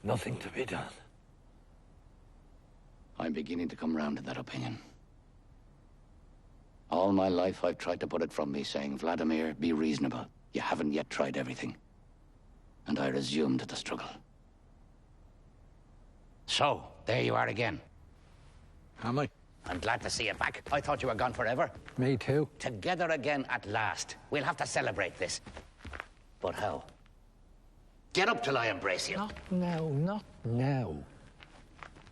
Nothing to be done. I'm beginning to come round to that opinion. All my life I've tried to put it from me, saying, Vladimir, be reasonable. You haven't yet tried everything. And I resumed the struggle. So, there you are again. Am I? I'm glad to see you back. I thought you were gone forever. Me too. Together again at last. We'll have to celebrate this. But how? Get up till I embrace you. Not now, not now.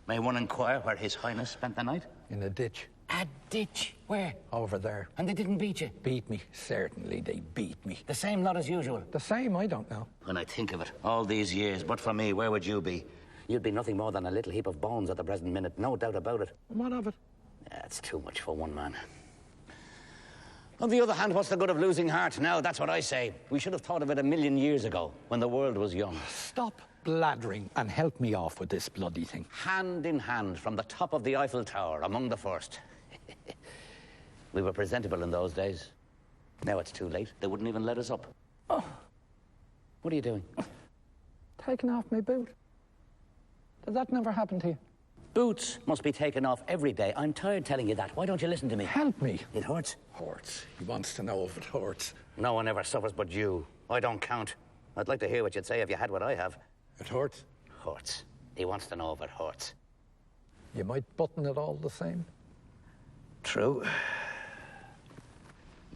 May one inquire where His Highness spent the night? In a ditch. A ditch? Where? Over there. And they didn't beat you? Beat me. Certainly they beat me. The same lot as usual? The same, I don't know. When I think of it, all these years, but for me, where would you be? You'd be nothing more than a little heap of bones at the present minute, no doubt about it. What of it? That's too much for one man. On the other hand, what's the good of losing heart now? That's what I say. We should have thought of it 1,000,000 years ago, when the world was young. Stop blathering and help me off with this bloody thing. Hand in hand from the top of the Eiffel Tower, among the first. We were presentable in those days. Now it's too late. They wouldn't even let us up. Oh. What are you doing? Taking off my boot. Did that never happen to you? Boots must be taken off every day. I'm tired telling you that. Why don't you listen to me? Help me. It hurts. Hurts. He wants to know if it hurts. No one ever suffers but you. I don't count. I'd like to hear what you'd say if you had what I have. It hurts? Hurts. He wants to know if it hurts. You might button it all the same. True.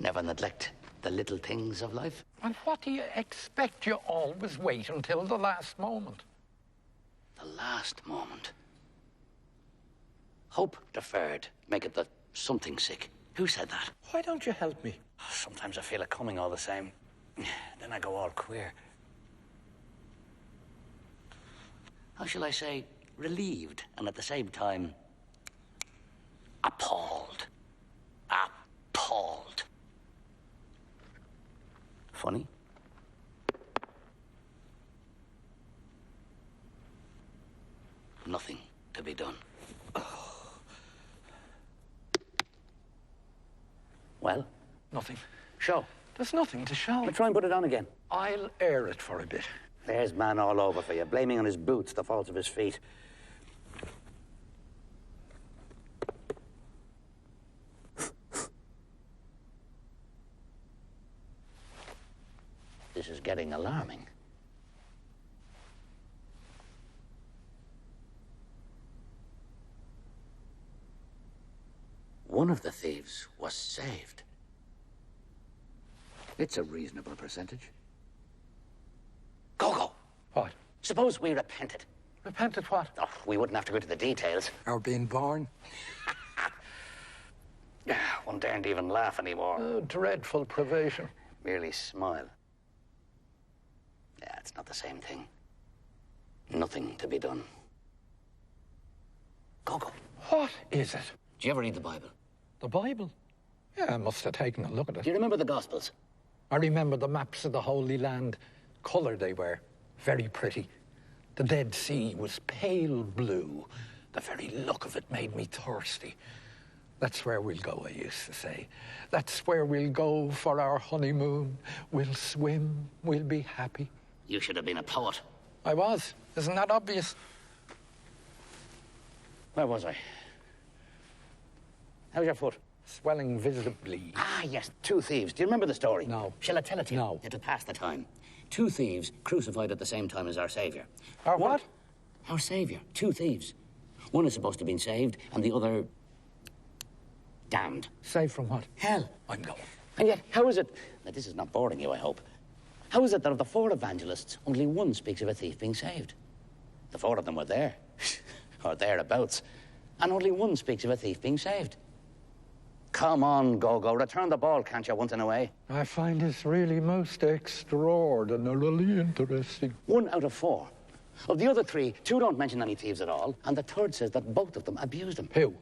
Never neglect the little things of life. And what do you expect? You always wait until the last moment. The last moment. Hope deferred maketh the something sick. Who said that? Why don't you help me? Sometimes I feel it coming all the same. Then I go all queer. How shall I say? Relieved, and at the same time, appalled. Appalled. Funny? Nothing to be done. Well? Nothing. Show. There's nothing to show. But try and put it on again. I'll air it for a bit. There's man all over for you, blaming on his boots the faults of his feet. This is getting alarming. One of the thieves was saved. It's a reasonable percentage. Go. What? Suppose we repented. Repented what? Oh, we wouldn't have to go into the details. Our being born? One daren't even laugh anymore. Oh, dreadful privation. Merely smile. Yeah, it's not the same thing. Nothing to be done. Go. What is it? Do you ever read the Bible? The Bible? Yeah, I must have taken a look at it. Do you remember the Gospels? I remember the maps of the Holy Land. Colour they were. Very pretty. The Dead Sea was pale blue. The very look of it made me thirsty. That's where we'll go, I used to say. That's where we'll go for our honeymoon. We'll swim. We'll be happy. You should have been a poet. I was. Isn't that obvious? Where was I? How's your foot? Swelling visibly. Ah, yes, 2 thieves. Do you remember the story? No. Shall I tell it to you? No. It'll pass the time. 2 thieves crucified at the same time as our Saviour. Our what? Our Saviour. 2 thieves. One is supposed to have been saved, and the other... damned. Saved from what? Hell. I'm going. And yet, how is it... Now, this is not boring you, I hope. How is it that of the 4 evangelists, only one speaks of a thief being saved? The 4 of them were there. Or thereabouts. And only one speaks of a thief being saved. Come on, Go. Return the ball, can't you, once in a way? I find this really most extraordinarily interesting. 1 out of 4. Of the other 3, 2 don't mention any thieves at all, and the 3rd says that both of them abused him. Who?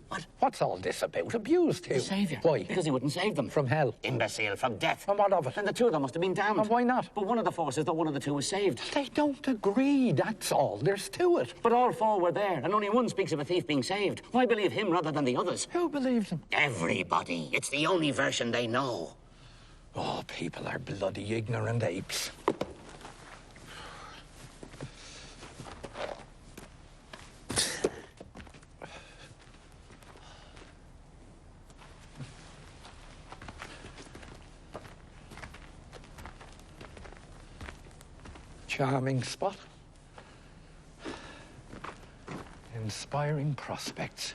What? What's all this about? Abused who? The Saviour. Why? Because he wouldn't save them. From hell? Imbecile, from death. And what of it? Then the 2 of them must have been damned. And why not? But one of the 4 says that one of the 2 was saved. They don't agree, that's all. There's to it. But all 4 were there, and only one speaks of a thief being saved. Why believe him rather than the others? Who believes him? Everybody. It's the only version they know. Oh, people are bloody ignorant apes. Charming spot. Inspiring prospects.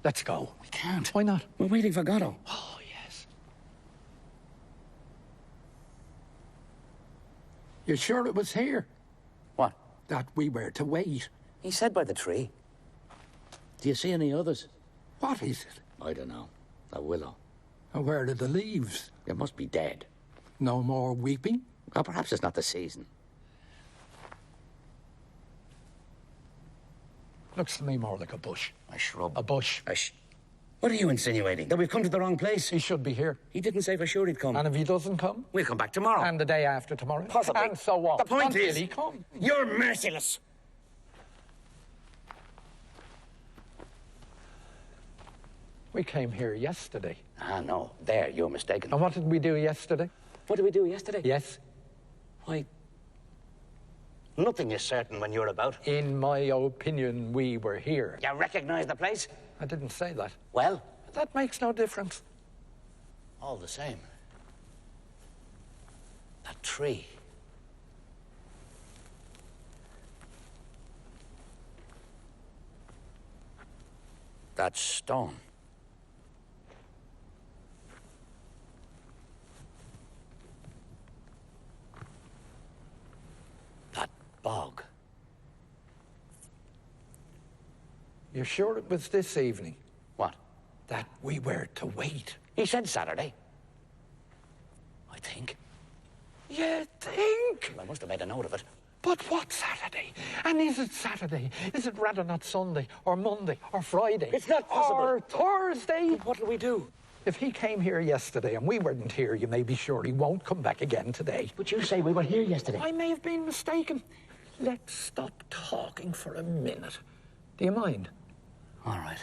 Let's go. We can't. Why not? We're waiting for Godot. Oh, yes. You sure it was here What? that we were to wait? He said by the tree. Do you see any others? What is it? I don't know. A willow. And where are the leaves? It must be dead. No more weeping? Or perhaps it's not the season. Looks to me more like a bush. A shrub. A bush. What are you insinuating? That we've come to the wrong place? He should be here. He didn't say for sure he'd come. And if he doesn't come? We'll come back tomorrow. And the day after tomorrow? Possibly. And so on. The point Until is, he comes. you're merciless. We came here yesterday. Ah, no. There, you're mistaken. And what did we do yesterday? What did we do yesterday? Yes. Why, nothing is certain when you're about. In my opinion, we were here. You recognize the place? I didn't say that. Well, That makes no difference. all the same. That tree. That stone. That bog. You're sure it was this evening What? that we were to wait? He said Saturday. I think. You think? I must have made a note of it. But what Saturday? And is it Saturday? Is it rather not Sunday or Monday or Friday? It's not possible. Or Thursday? What'll we do? If he came here yesterday and we weren't here, you may be sure he won't come back again today. But you say we were here yesterday. I may have been mistaken. Let's stop talking for a minute. Do you mind? All right.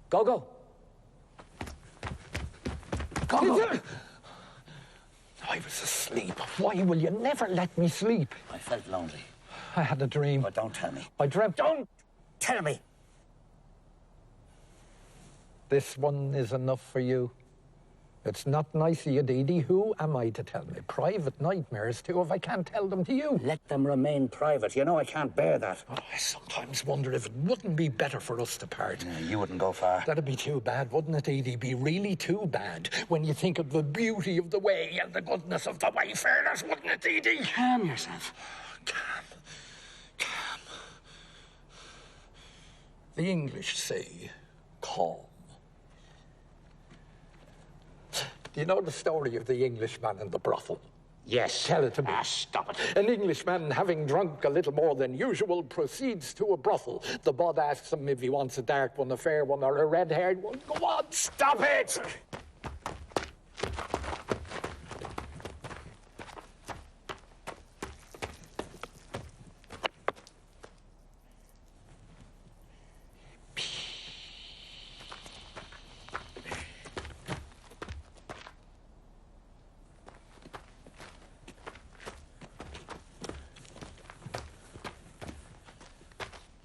Go. Go. I was asleep. Why will you never let me sleep? I felt lonely. I had a dream. But don't tell me. I dreamt. Don't tell me. This one is enough for you. It's not nice of you, Dee Dee. Who am I to tell me private nightmares to if I can't tell them to you? Let them remain private. You know I can't bear that. Oh, I sometimes wonder if it wouldn't be better for us to part. You wouldn't go far. That'd be too bad, wouldn't it, Edie? Be really too bad when you think of the beauty of the way and the goodness of the wayfarers, wouldn't it, Edie? Calm yourself. Calm. The English say calm. Do you know the story of the Englishman and the brothel? Yes. Tell it to me. Stop it. An Englishman, having drunk a little more than usual, proceeds to a brothel. The bud asks him if he wants a dark one, a fair one, or a red-haired one. Go on, stop it!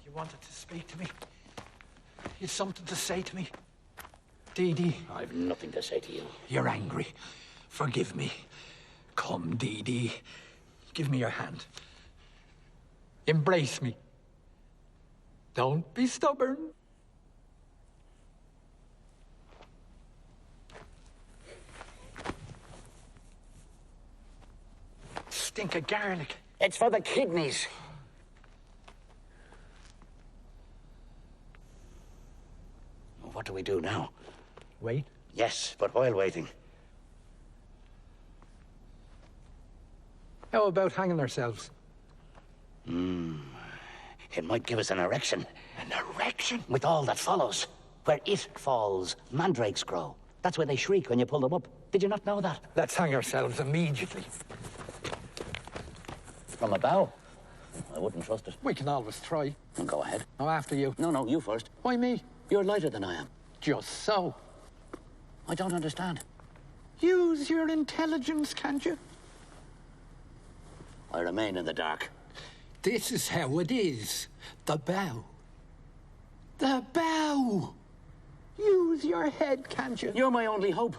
You wanted to speak to me? You had something to say to me? Dee Dee? I've nothing to say to you. You're angry. Forgive me. Come, Dee Dee. Give me your hand. Embrace me. Don't be stubborn. Stink of garlic. It's for the kidneys. What do we do now? Wait. Yes, but while waiting. How about hanging ourselves? It might give us an erection. An erection? With all that follows. Where it falls, mandrakes grow. That's where they shriek when you pull them up. Did you not know that? Let's hang ourselves immediately. From a bough. I wouldn't trust it. We can always try. Well, go ahead. Now, after you. No, you first. Why me? You're lighter than I am. Just so. I don't understand. Use your intelligence, can't you? I remain in the dark. This is how it is. The bow. The bow! Use your head, can't you? You're my only hope.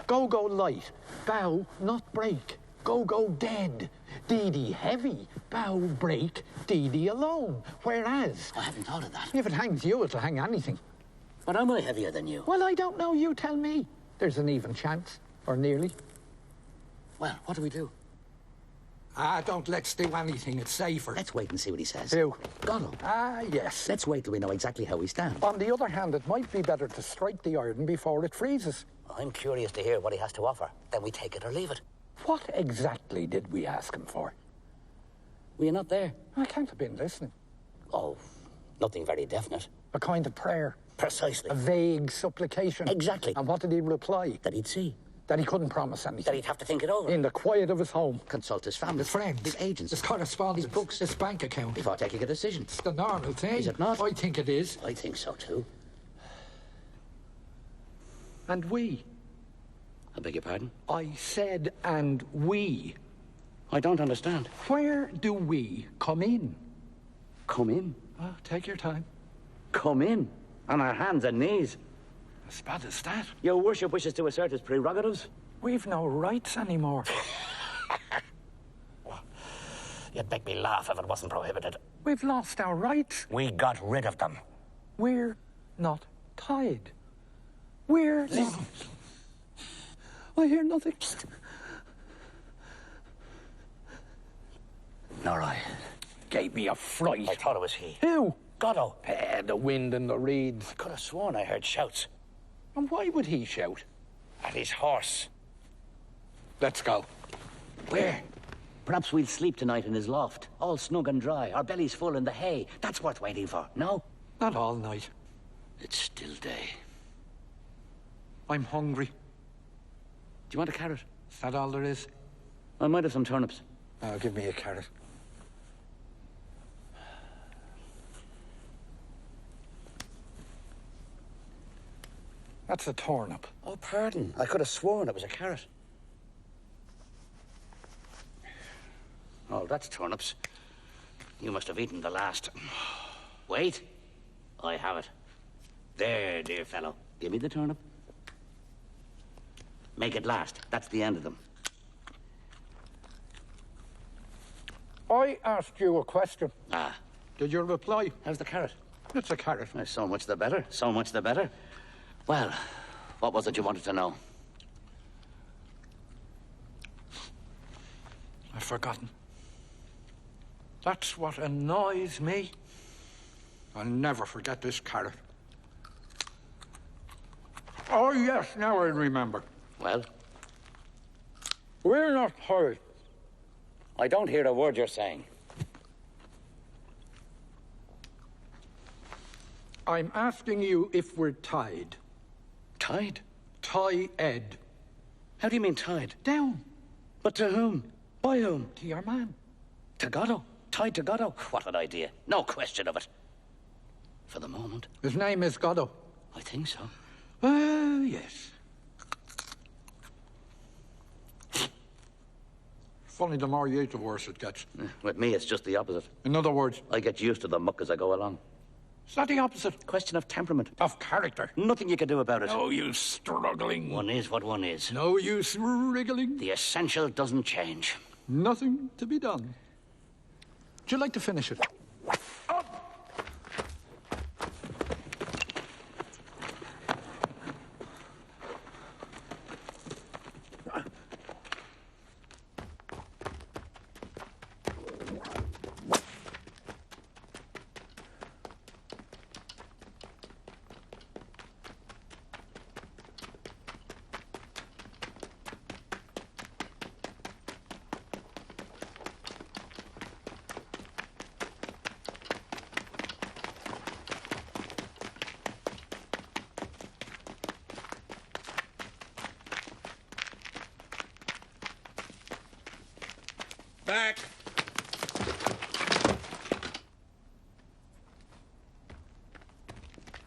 Go light. Bow, not break. Go dead. Dee heavy. Bow break. Dee alone. Whereas... I haven't thought of that. If it hangs you, it'll hang anything. But am I heavier than you? Well, I don't know. You tell me. There's an even chance. Or nearly. Well, what do we do? Let's do anything. It's safer. Let's wait and see what he says. Who? Godot. Yes. Let's wait till we know exactly how we stand. On the other hand, it might be better to strike the iron before it freezes. I'm curious to hear what he has to offer. Then we take it or leave it. What exactly did we ask him for? Were you not there? I can't have been listening. Oh, nothing very definite. A kind of prayer. Precisely. A vague supplication. Exactly. And what did he reply? That he'd see. That he couldn't promise anything. That he'd have to think it over. In the quiet of his home. Consult his family. His friends. His agents. His correspondence. His books. His bank account. Before taking a decision. It's the normal thing. Is it not? I think it is. I think so too. And we. I beg your pardon? I said and we. I don't understand. Where do we come in? Come in? Oh, take your time. Come in? On our hands and knees? As bad as that. Your worship wishes to assert his prerogatives? We've no rights anymore. You'd make me laugh if it wasn't prohibited. We've lost our rights. We got rid of them. We're not tied. We're... I hear nothing. Nor I. Gave me a fright. I thought it was he. Who? Godot. The wind and the reeds. I could have sworn I heard shouts. And why would he shout? At his horse. Let's go. Where? Perhaps we'll sleep tonight in his loft. All snug and dry. Our bellies full in the hay. That's worth waiting for. No? Not all night. It's still day. I'm hungry. Do you want a carrot? Is that all there is? I might have some turnips. Oh, give me a carrot. That's a turnip. Oh, pardon. I could have sworn it was a carrot. Oh, that's turnips. You must have eaten the last. Wait. I have it. There, dear fellow. Give me the turnip. Make it last. That's the end of them. I asked you a question. Ah. Did you reply? How's the carrot? It's a carrot. So much the better. So much the better. Well, what was it you wanted to know? I've forgotten. That's what annoys me. I'll never forget this carrot. Oh, yes, now I remember. Well? We're not hurried. I don't hear a word you're saying. I'm asking you if we're tied. Tied? Tie-ed. How do you mean tied? Down. But to whom? By whom? To your man. To Godot? Tied to Godot? What an idea. No question of it. For the moment. His name is Godot. I think so. Yes. Funny, the more you eat, the worse it gets. With me, it's just the opposite. In other words, I get used to the muck as I go along. is that the opposite? Question of temperament. Of character. Nothing you can do about it. No use struggling. One is what one is. No use wriggling. The essential doesn't change. Nothing to be done. Would you like to finish it? Back.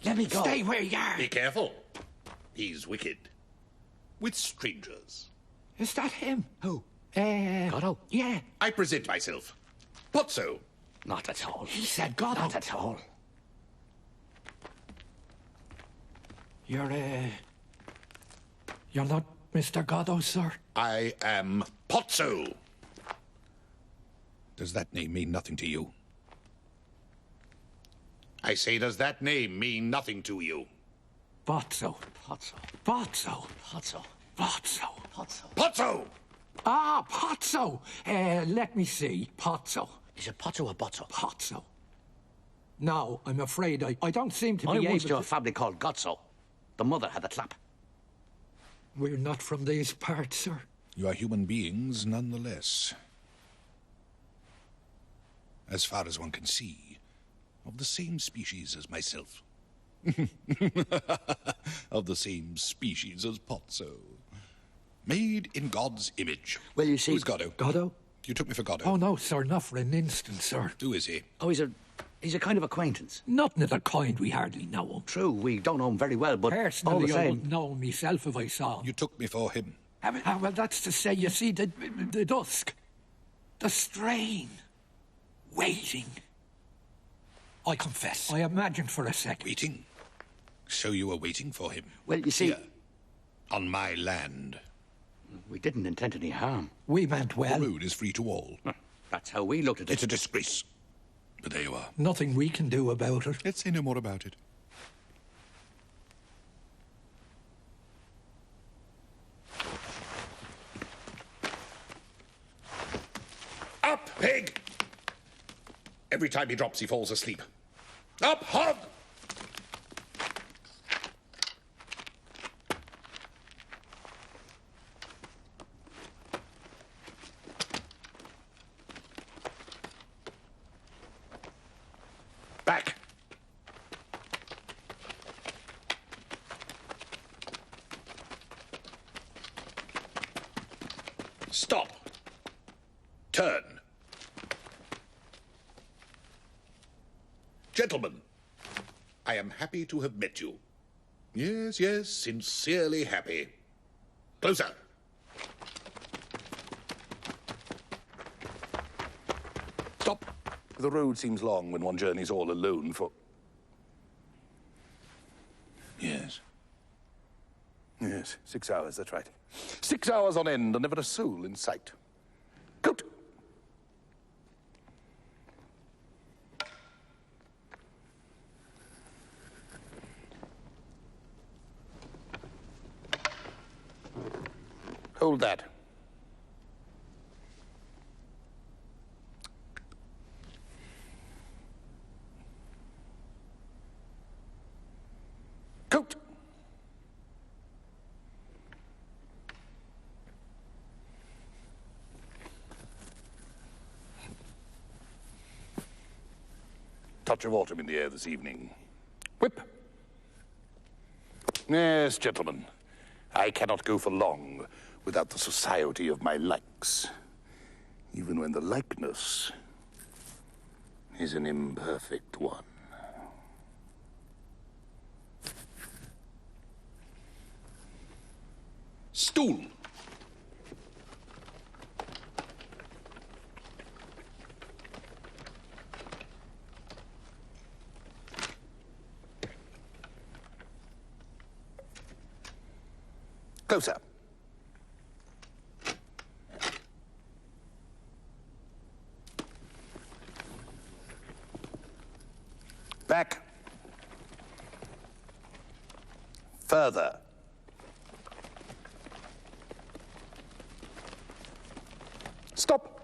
Let me go. Stay where you are. Be careful. He's wicked. With strangers. Is that him? Who? Godot? Yeah. I present myself. Pozzo. Not at all. He said Godot. Not at all. You're not Mr. Godot, sir? I am Pozzo. Does that name mean nothing to you? I say, does that name mean nothing to you? Pozzo. Pozzo. Pozzo. Pozzo. Pozzo. Pozzo. Pozzo! Ah, Pozzo. Let me see. Pozzo. Is it Pozzo or Bozzo? Pozzo. No, I'm afraid I don't seem to be I able once to... knew a family called Gozzo. The mother had a clap. We're not from these parts, sir. You are human beings nonetheless. As far as one can see, of the same species as myself. Of the same species as Pozzo. Made in God's image. Well, you see... Who's Godot? Godot? You took me for Godot. Oh, no, sir, not for an instant, sir. Who is he? Oh, he's a kind of acquaintance. Nothing of the kind, we hardly know him. True, we don't know him very well, but all the Personally, I same... wouldn't know him myself if I saw him. You took me for him. Well, that's to say, you see, the dusk, the strain, waiting. I confess, I imagined for a second. Waiting? So you were waiting for him? Well, you see... Here, on my land. We didn't intend any harm. We meant well. The road is free to all. That's how we looked at it. It's a disgrace. But there you are. Nothing we can do about it. Let's say no more about it. Up, pig! Every time he drops, he falls asleep. Up, hog! Back. Stop. Turn. Gentlemen, I am happy to have met you. Yes, yes, sincerely happy. Closer. Stop. The road seems long when one journeys all alone for... Yes. Yes, 6 hours, that's right. 6 hours on end and never a soul in sight. Coat. Hold that. Coat. Touch of autumn in the air this evening. Whip. Yes, gentlemen. I cannot go for long without the society of my likes, even when the likeness is an imperfect one. Stool! Closer. Back. Further. Stop.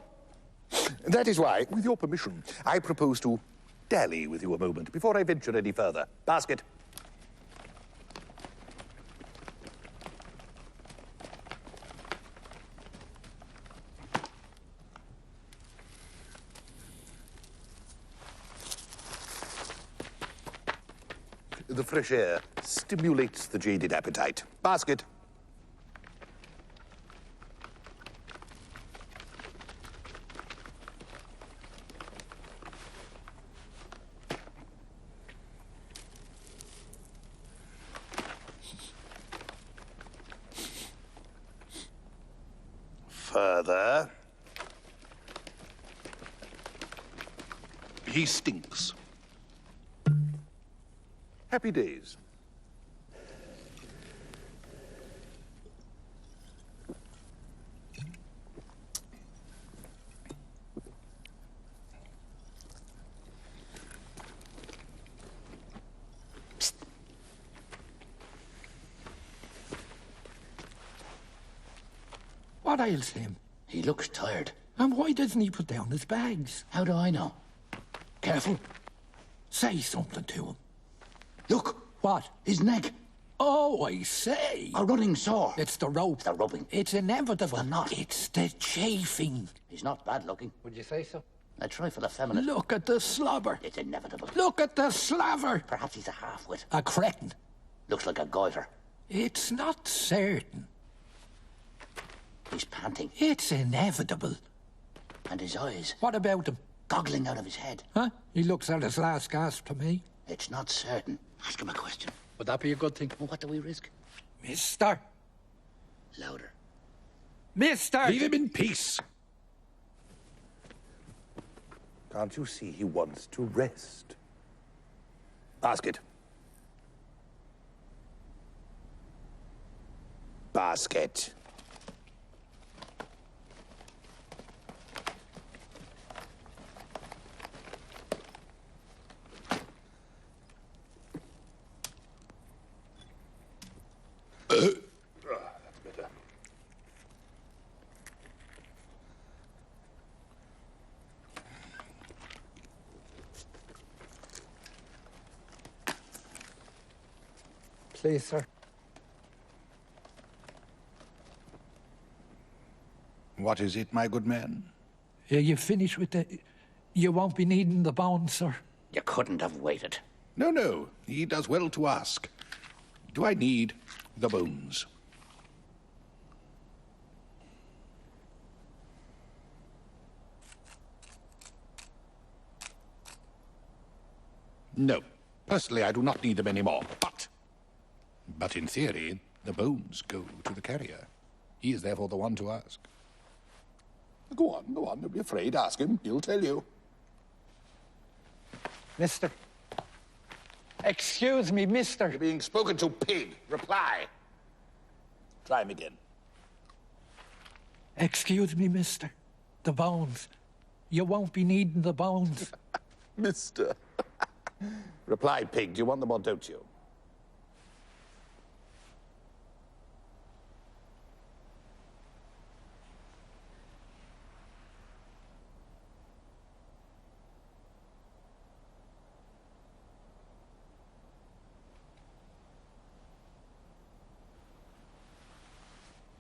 That is why, with your permission, I propose to dally with you a moment before I venture any further. Basket. The fresh air stimulates the jaded appetite. Basket. further. He stinks. Happy days. What ails him? He looks tired. And why doesn't he put down his bags? How do I know? Careful. Say something to him. Look. What? His neck. Oh, I say. A running sore. It's the rope. The rubbing. It's inevitable. Well, not. It's the chafing. He's not bad looking. Would you say so? A trifle effeminate. Look at the slobber. It's inevitable. Look at the slaver. Perhaps he's a half-wit. A cretin. Looks like a goiter. It's not certain. He's panting. It's inevitable. And his eyes. What about him? Goggling out of his head. Huh? He looks at his last gasp to me. It's not certain. Ask him a question. Would that be a good thing? Well, what do we risk? Mister. Louder. Mister! Leave him in peace. Can't you see he wants to rest? Basket. Basket. That's better. Please, sir. What is it, my good man? You finish with the... You won't be needing the bone, sir. You couldn't have waited. No, no. He does well to ask. Do I need the bones? No. Personally, I do not need them anymore. But in theory, the bones go to the carrier. He is therefore the one to ask. Go on, go on. Don't be afraid. Ask him. He'll tell you. Mister. Excuse me, mister. You're being spoken to, pig. Reply. Try him again. Excuse me, mister. The bones. You won't be needing the bones. Mister. Reply, pig. Do you want them or don't you?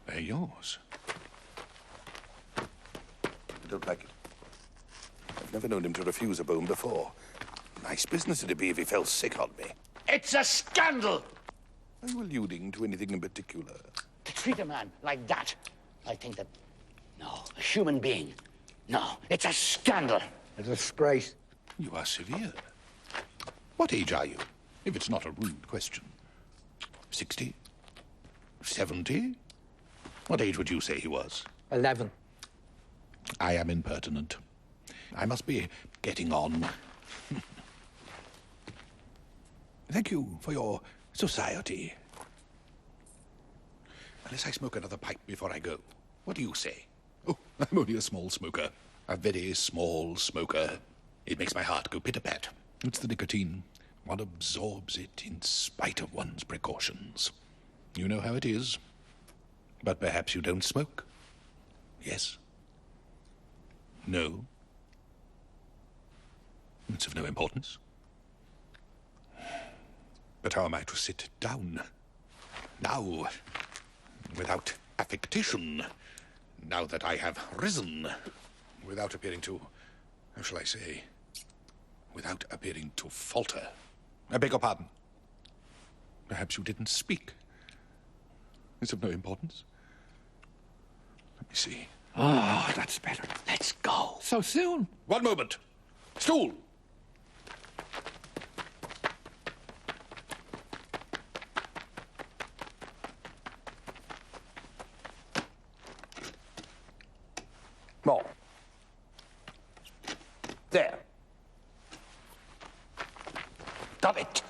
They're yours. I don't like it. I've never known him to refuse a bone before. Nice business it'd be if he fell sick on me. It's a scandal! Are you alluding to anything in particular? To treat a man like that, I think that... No, a human being. No, it's a scandal. A disgrace. You are severe. What age are you, if it's not a rude question? 60? 70? What age would you say he was? 11. I am impertinent. I must be getting on. Thank you for your society. Unless I smoke another pipe before I go. What do you say? Oh, I'm only a small smoker. A very small smoker. It makes my heart go pit-a-pat. It's the nicotine. One absorbs it in spite of one's precautions. You know how it is. But perhaps you don't smoke? Yes? No? It's of no importance. But how am I to sit down? Now, without affectation, now that I have risen, without appearing to, how shall I say, without appearing to falter. I beg your pardon. Perhaps you didn't speak. It's of no importance. Let me see. Oh, that's better. Let's go. So soon? One moment. Stool! done it.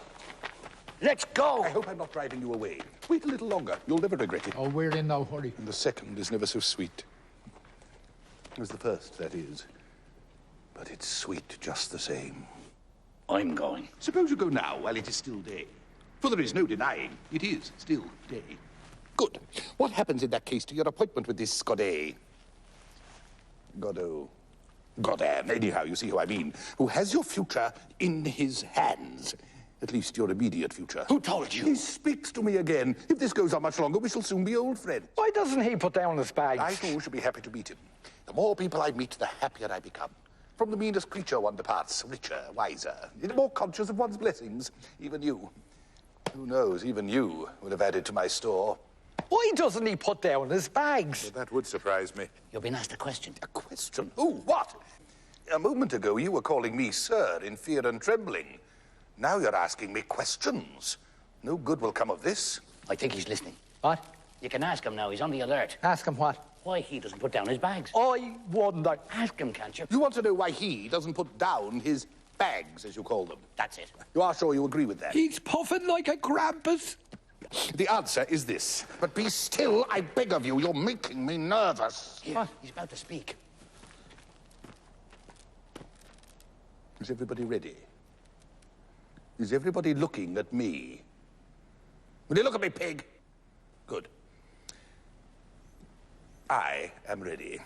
Let's go! I hope I'm not driving you away. Wait a little longer. You'll never regret it. Oh, we're in no hurry. And the second is never so sweet. As the first, that is. But it's sweet just the same. I'm going. Suppose you go now while it is still day. For there is no denying it is still day. Good. What happens in that case to your appointment with this Godot? Godot. Godin, anyhow, you see who I mean. Who has your future in his hands. At least your immediate future. Who told you? He speaks to me again. If this goes on much longer, we shall soon be old friends. Why doesn't he put down his bags? I too should be happy to meet him. The more people I meet, the happier I become. From the meanest creature one departs, richer, wiser, more conscious of one's blessings. Even you. Who knows, even you would have added to my store. Why doesn't he put down his bags? Well, that would surprise me. You've been asked a question. A question? Who? What? A moment ago, you were calling me sir in fear and trembling. Now you're asking me questions. No good will come of this. I think he's listening. What? You can ask him now. He's on the alert. Ask him what? Why he doesn't put down his bags. I wonder. Ask him, can't you? You want to know why he doesn't put down his bags, as you call them? That's it. You are sure you agree with that? He's puffing like a Krampus. The answer is this. But be still, I beg of you. You're making me nervous. Here, he's about to speak. Is everybody ready? Is everybody looking at me? Will you look at me, pig? Good. I am ready.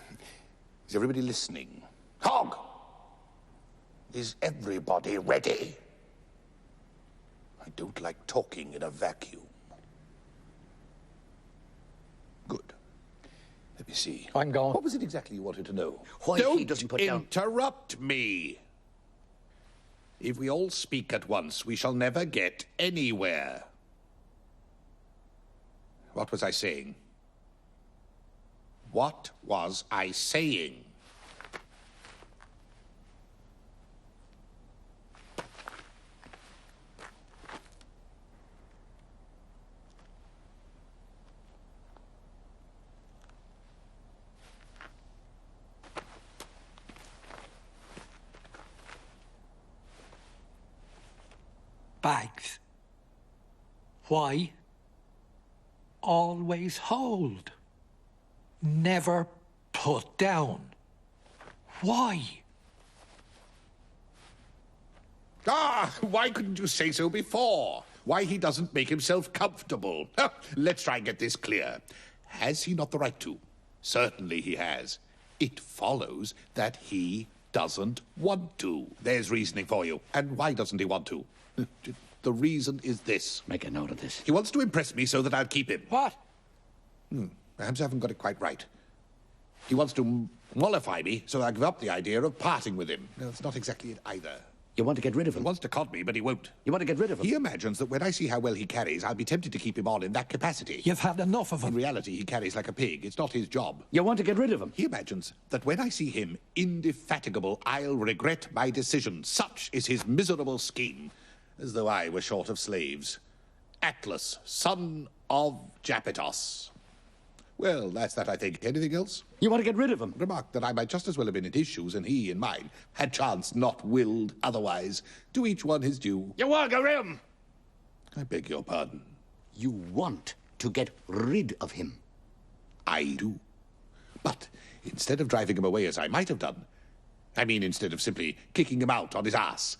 Is everybody listening? Hog! Is everybody ready? I don't like talking in a vacuum. Good. Let me see. I'm going. What was it exactly you wanted to know? Why he doesn't put down... Interrupt me. If we all speak at once, we shall never get anywhere. What was I saying? What was I saying? Bags. Why? Always hold. Never put down. Why? Ah, why couldn't you say so before? Why he doesn't make himself comfortable. Let's try and get this clear. Has he not the right to? Certainly he has. It follows that he doesn't want to. There's reasoning for you. And why doesn't he want to? The reason is this. Make a note of this. He wants to impress me so that I'll keep him. What? Perhaps I haven't got it quite right. He wants to mollify me so I give up the idea of parting with him. No, it's not exactly it either. You want to get rid of He him? wants to cod me, but he won't. You want to get rid of him? He imagines that when I see how well he carries, I'll be tempted to keep him on in that capacity. You've had enough of In him. reality, he carries like a pig. It's not his job. You want to get rid of him? He imagines that when I see him indefatigable, I'll regret my decision. Such is his miserable scheme. As though I were short of slaves. Atlas, son of Japetos. Well, that's that, I think. Anything else? You want to get rid of him? Remarked that I might just as well have been in his shoes and he in mine, had chance not willed otherwise. To each one his due. You want to get rid of him? I beg your pardon. You want to get rid of him? I do. But instead of driving him away as I might have done, I mean instead of simply kicking him out on his ass,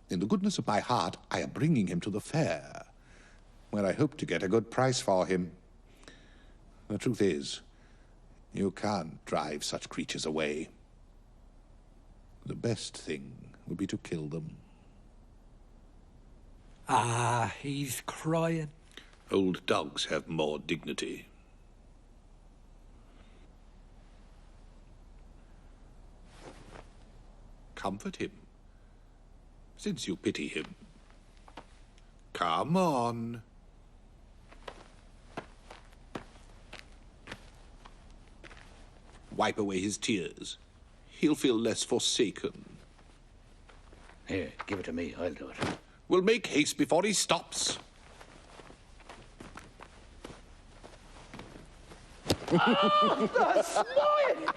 in the goodness of my heart, I am bringing him to the fair, where I hope to get a good price for him. The truth is, you can't drive such creatures away. The best thing would be to kill them. Ah, he's crying. Old dogs have more dignity. Comfort him, since you pity him. Come on. Wipe away his tears. He'll feel less forsaken. Here, give it to me. I'll do it. We'll make haste before he stops. That's mine!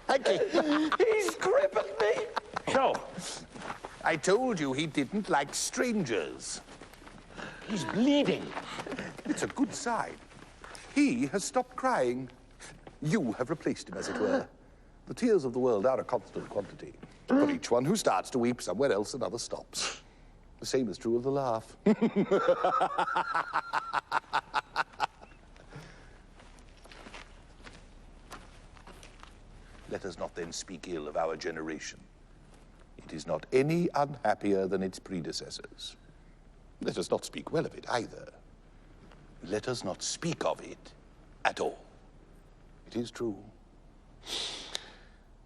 Thank you. He's crippled me. So, I told you he didn't like strangers. He's bleeding. It's a good sign. He has stopped crying. You have replaced him, as it were. The tears of the world are a constant quantity. But each one who starts to weep somewhere else, another stops. The same is true of the laugh. Let us not then speak ill of our generation. It is not any unhappier than its predecessors. Let us not speak well of it either. Let us not speak of it at all. It is true.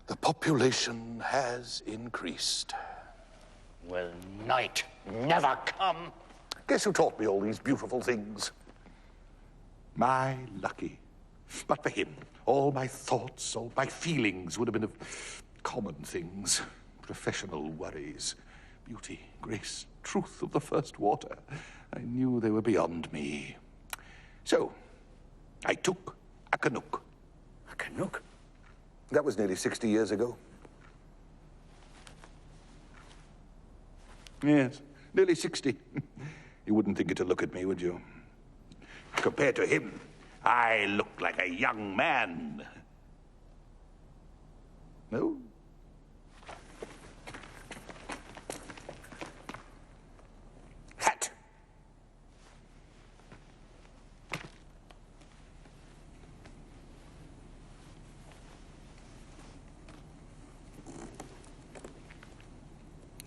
The population has increased. Will night never come? Guess who taught me all these beautiful things? My lucky. But for him, all my thoughts, all my feelings would have been of common things. Professional worries. Beauty, grace, truth of the first water. I knew they were beyond me. So, I took a Canuck. A Canuck? That was nearly 60 years ago. Yes, nearly 60. You wouldn't think it to look at me, would you? Compared to him, I look like a young man. No? Hat.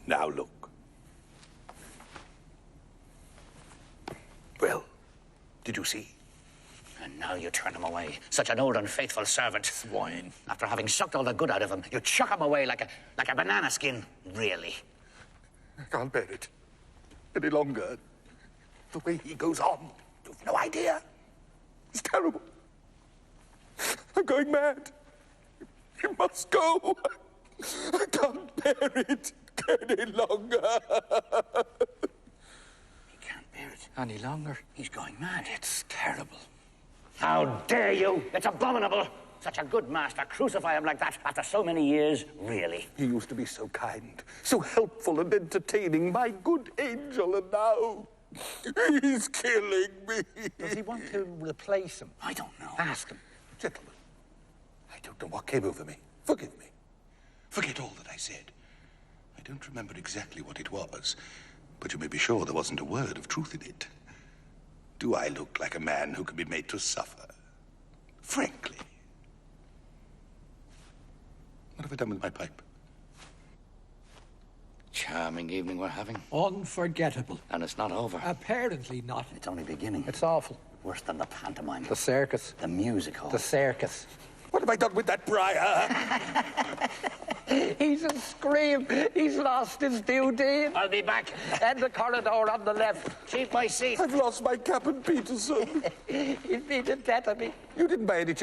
Now look. Well, did you see? And now you turn him away. Such an old and faithful servant. Swine. After having sucked all the good out of him, you chuck him away like a banana skin. Really? I can't bear it any longer. The way he goes on, you've no idea. It's terrible. I'm going mad. He must go. I can't bear it any longer. He can't bear it any longer. He's going mad. It's terrible. How dare you? It's abominable. Such a good master, crucify him like that after so many years, really. He used to be so kind, so helpful and entertaining, my good angel, and now he's killing me. Does he want to replace him? I don't know. Ask him. Gentlemen, I don't know what came over me. Forgive me. Forget all that I said. I don't remember exactly what it was, but you may be sure there wasn't a word of truth in it. Do I look like a man who can be made to suffer? Frankly. What have I done with my pipe? Charming evening we're having. Unforgettable. And it's not over. Apparently not. It's only beginning. It's awful. Worse than the pantomime. The circus. The music hall. The circus. What have I done with that briar? He's a scream. He's lost his duty. I'll be back. And the corridor on the left. Keep my seat. I've lost my Captain Peterson. He's been the death of me. You didn't buy any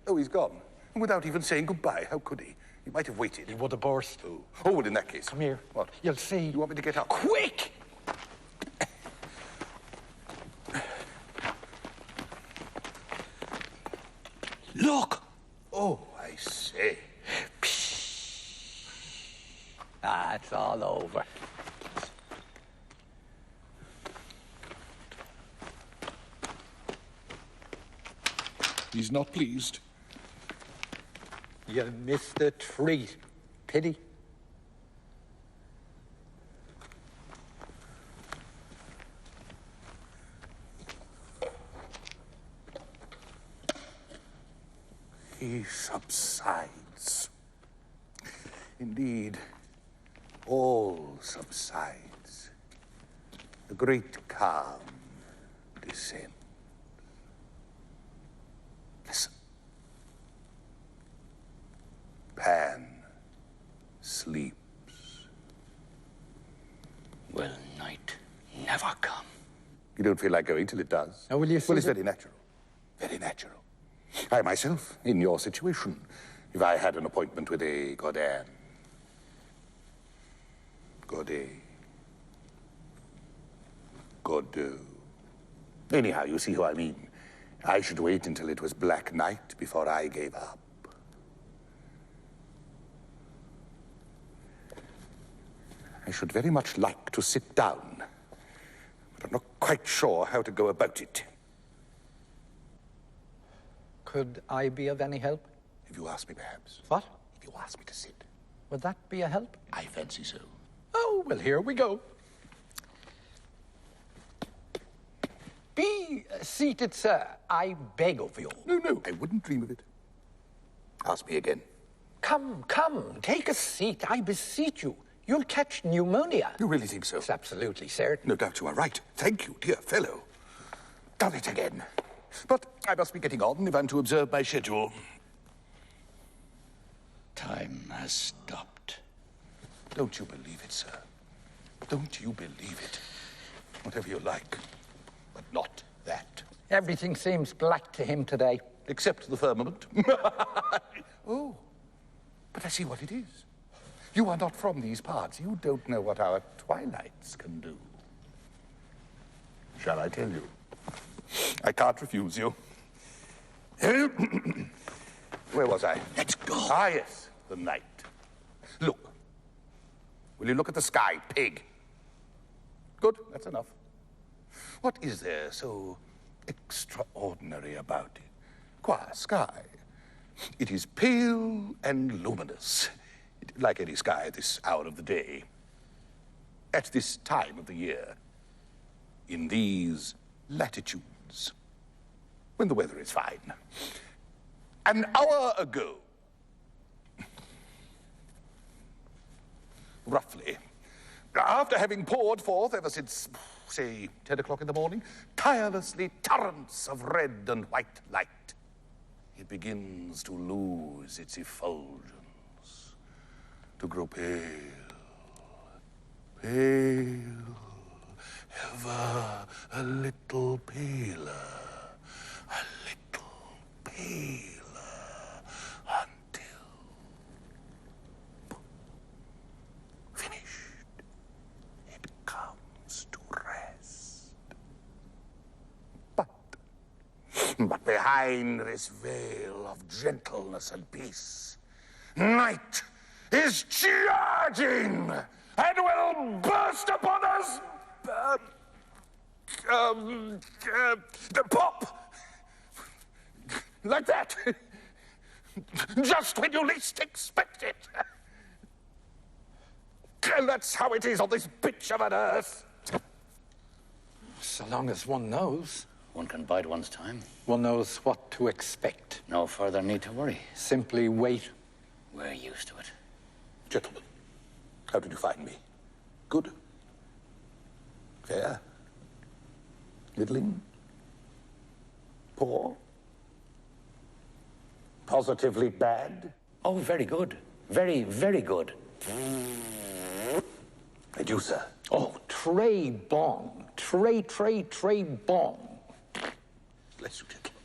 Oh, he's gone. And without even saying goodbye, how could he? He might have waited. He would have burst. Oh, well, in that case. Come here. What? You'll see. You want me to get up? Quick! Look! Oh, I say. Ah, it's all over. He's not pleased. You missed the treat. Pity. He subsides. Indeed, all subsides. The great calm descends. Listen. Pan sleeps. Will night never come? You don't feel like going till it does. Oh, will you see Well, it's the- very natural. Very natural. I myself, in your situation, if I had an appointment with a Godin. Godot. Anyhow, you see who I mean. I should wait until it was black night before I gave up. I should very much like to sit down, but I'm not quite sure how to go about it. Could I be of any help? If you ask me, perhaps. What? If you ask me to sit. Would that be a help? I fancy so. Oh, well, here we go. Be seated, sir. I beg of you. No, I wouldn't dream of it. Ask me again. Come, take a seat. I beseech you. You'll catch pneumonia. You really think so? It's absolutely certain. No doubt you are right. Thank you, dear fellow. Done it again. But I must be getting on if I'm to observe my schedule. Time has stopped. Don't you believe it, sir? Don't you believe it? Whatever you like, but not that. Everything seems black to him today. Except the firmament. Oh, but I see what it is. You are not from these parts. You don't know what our twilights can do. Shall I tell you? I can't refuse you. Where was I? Let's go. Ah, yes, the night. Look. Will you look at the sky, pig? Good, that's enough. What is there so extraordinary about it? Qua sky. It is pale and luminous, like any sky at this hour of the day, at this time of the year, in these latitudes, when the weather is fine. An hour ago, roughly, after having poured forth ever since, say, 10 o'clock in the morning, tirelessly torrents of red and white light, it begins to lose its effulgence, to grow pale, pale, ever a little paler, until finished, it comes to rest. But behind this veil of gentleness and peace, night is charging and will burst upon us. Pop! Like that. Just when you least expect it. And that's how it is on this bitch of an earth. So long as one knows. One can bide one's time. One knows what to expect. No further need to worry. Simply wait. We're used to it. Gentlemen, how did you find me? Good? Fair? Middling? Poor? Positively bad? Oh, very good. Very, very good. I do, sir. Oh, très bon. Très bon. Bless you, gentlemen.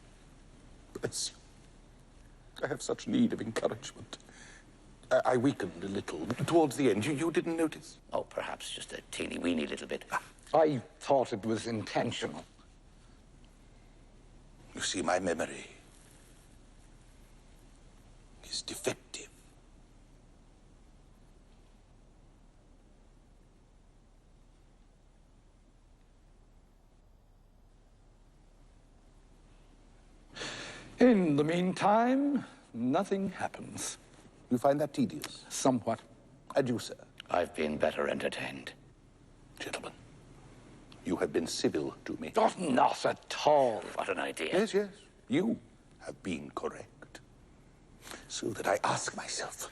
Bless you. I have such need of encouragement. I weakened a little towards the end. You didn't notice? Oh, perhaps just a teeny-weeny little bit. I thought it was intentional. You see, my memory is defective. In the meantime, nothing happens. You find that tedious? Somewhat. Adieu, sir. I've been better entertained. Gentlemen, you have been civil to me. Oh, not at all. What an idea. Yes, yes. You have been correct. So that I ask myself,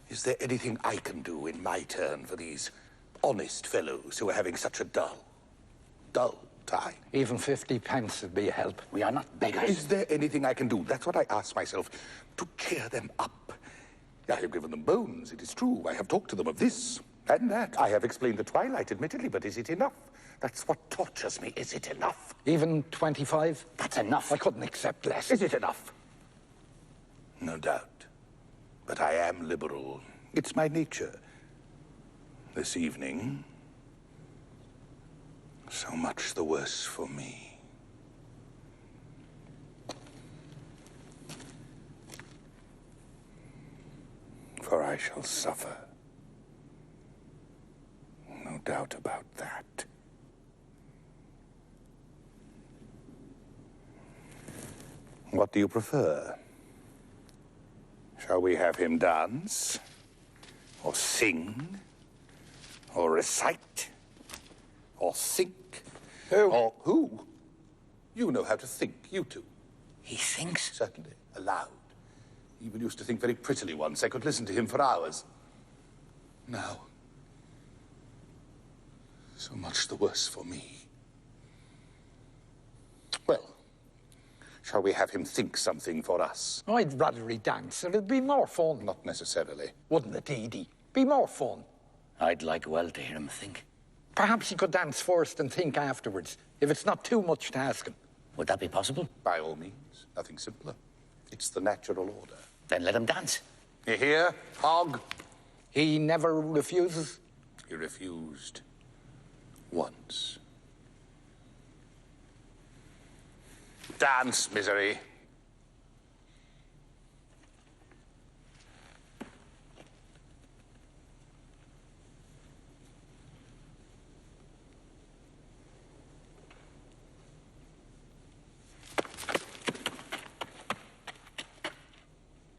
is there anything I can do in my turn for these honest fellows who are having such a dull time? Even 50 pence would be a help. We are not beggars. Is there anything I can do? That's what I ask myself, to cheer them up. I have given them bones, it is true. I have talked to them of this and that. I have explained the twilight, admittedly, but is it enough? That's what tortures me. Is it enough? Even 25? That's enough. I couldn't accept less. Is it enough? No doubt. But I am liberal. It's my nature. This evening, so much the worse for me. For I shall suffer doubt about that. What do you prefer? Shall we have him dance? Or sing? Or recite? Or think? Who? Or who? You know how to think, you two. He thinks? Certainly, aloud. He even used to think very prettily once. I could listen to him for hours. Now, so much the worse for me. Well, shall we have him think something for us? I'd rather he dance. It'd be more fun. Not necessarily. Wouldn't it, Edie? Be more fun. I'd like well to hear him think. Perhaps he could dance first and think afterwards, if it's not too much to ask him. Would that be possible? By all means. Nothing simpler. It's the natural order. Then let him dance. You hear, Hog? He never refuses. He refused once. Dance, misery.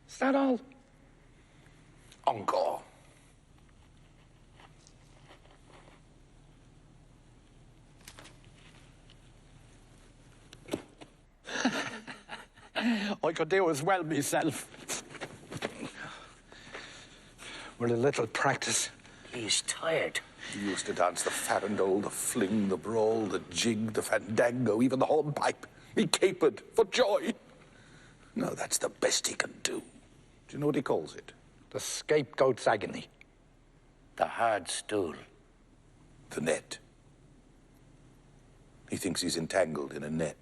Is that all? Encore. I could do as well myself. With a little practice. He's tired. He used to dance the farandole, the fling, the brawl, the jig, the fandango, even the hornpipe. He capered for joy. No, that's the best he can do. Do you know what he calls it? The scapegoat's agony. The hard stool. The net. He thinks he's entangled in a net.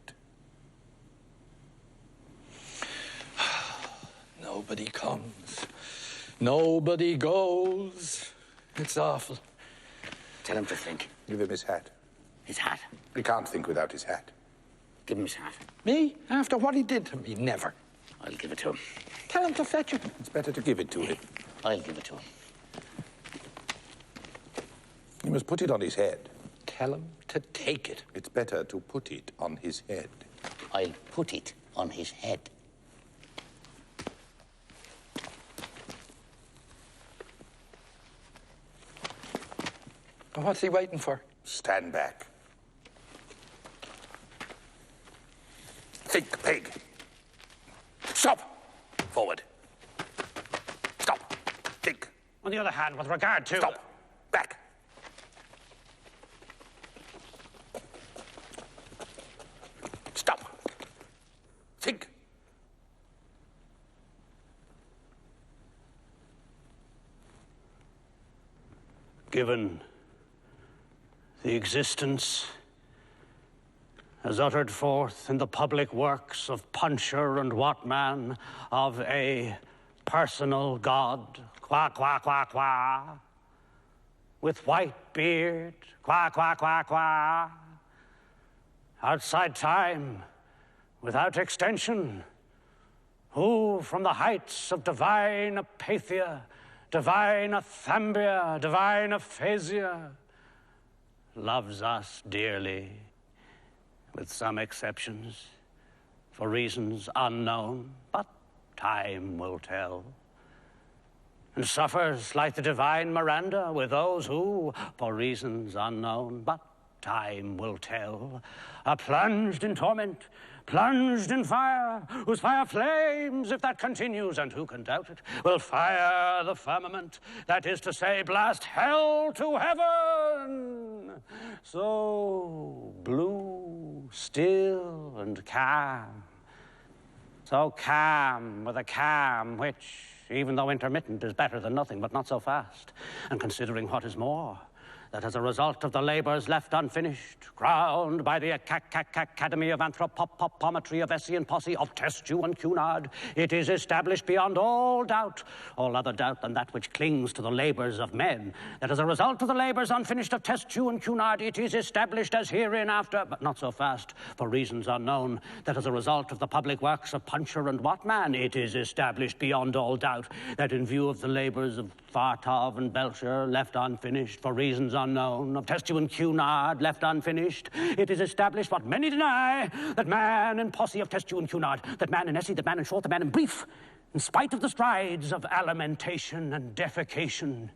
Nobody comes. Nobody goes. It's awful. Tell him to think. Give him his hat. His hat. He can't think without his hat. Give him his hat. Me? After what he did to me? Never. I'll give it to him. Tell him to fetch it. It's better to give it to him. I'll give it to him. You must put it on his head. Tell him to take it. It's better to put it on his head. I'll put it on his head. What's he waiting for? Stand back. Think, pig. Stop. Forward. Stop. Think. On the other hand, with regard to... Stop. Back. Stop. Think. Given the existence as uttered forth in the public works of Puncher and Watman of a personal god, qua, qua, qua, qua, with white beard, qua, qua, qua, qua, outside time, without extension, who from the heights of divine apathia, divine athambia, divine aphasia, loves us dearly, with some exceptions, for reasons unknown, but time will tell, and suffers like the divine Miranda with those who, for reasons unknown, but time will tell, are plunged in torment, plunged in fire, whose fire flames, if that continues, and who can doubt it, will fire the firmament, that is to say, blast hell to heaven. So blue, still, and calm. So calm with a calm which, even though intermittent, is better than nothing, but not so fast. And considering what is more, that as a result of the labors left unfinished, crowned by the Academy of Anthropometry of Essie and Posse of Testu and Cunard, it is established beyond all doubt, all other doubt than that which clings to the labors of men, that as a result of the labors unfinished of Testu and Cunard, it is established as hereinafter, but not so fast, for reasons unknown, that as a result of the public works of Puncher and Watman, it is established beyond all doubt, that in view of the labors of Fartov and Belcher left unfinished, for reasons unknown, of Testuan Cunard left unfinished, it is established what many deny, that man in posse of Testuan Cunard, that man in essay, that man in short, that man in brief, in spite of the strides of alimentation and defecation,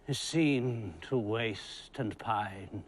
is seen to waste and pine.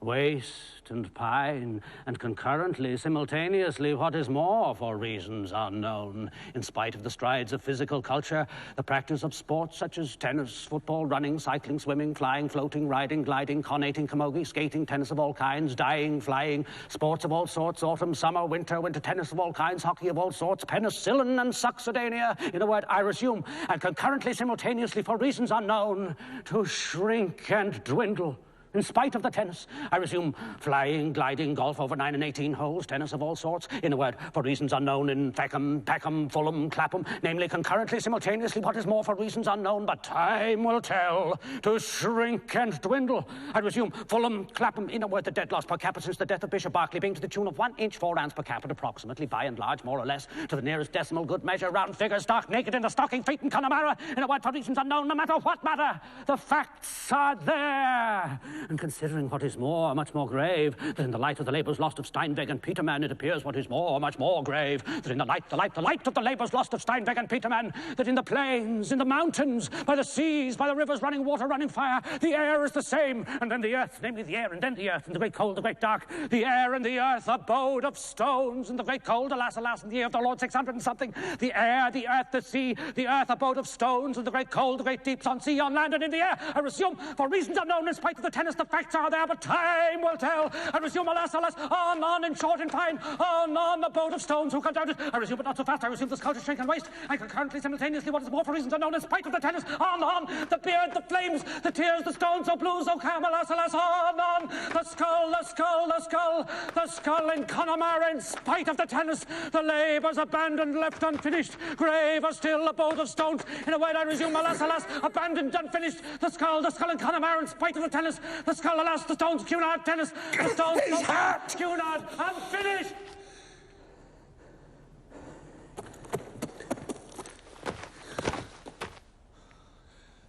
Waste and pine, and concurrently, simultaneously, what is more, for reasons unknown, in spite of the strides of physical culture, the practice of sports such as tennis, football, running, cycling, swimming, flying, floating, riding, gliding, conating, camogie, skating, tennis of all kinds, dying, flying, sports of all sorts, autumn, summer, winter, winter tennis of all kinds, hockey of all sorts, penicillin and succedanea, in a word, I resume, and concurrently, simultaneously, for reasons unknown, to shrink and dwindle. In spite of the tennis, I resume flying, gliding, golf over 9 and 18 holes, tennis of all sorts, in a word, for reasons unknown in Peckham, Peckham, Fulham, Clapham, namely concurrently, simultaneously, what is more for reasons unknown, but time will tell, to shrink and dwindle. I resume Fulham, Clapham, in a word, the dead loss per capita since the death of Bishop Berkeley being to the tune of 1 inch 4 ounce per capita, approximately, by and large, more or less, to the nearest decimal, good measure, round figure, stark naked in the stocking feet in Connemara, in a word, for reasons unknown, no matter what matter, the facts are there. And considering what is more, much more grave, that in the light of the labours lost of Steinweg and Petermann, it appears what is more, much more grave, that in the light of the labours lost of Steinweg and Petermann, that in the plains, in the mountains, by the seas, by the rivers running water, running fire, the air is the same, and then the earth, namely the air, and then the earth, and the great cold, the great dark, the air and the earth, abode of stones, and the great cold, alas, alas, in the year of the Lord 600 and something, the air, the earth, the sea, the earth, abode of stones, and the great cold, the great deeps, on sea, on land, and in the air. I resume, for reasons unknown, in spite of the tennis, the facts are there, but time will tell. I resume, alas, alas, on, in short and fine, on, the boat of stones, who can doubt it? I resume, but not so fast. I resume the sculpture, shrink and waste, and concurrently, simultaneously, what is more for reasons unknown, in spite of the tennis, on, the beard, the flames, the tears, the stones, so blue, so calm, alas, alas, on, the skull, the skull, the skull, the skull in Connemara, in spite of the tennis, the labours abandoned, left unfinished, grave are still, a boat of stones, in a word, I resume, alas, alas, abandoned, unfinished, the skull in Connemara, in spite of the tennis, the skull, alas, the stones, Cunard, tennis, the stones, His heart! Cunard, unfinished!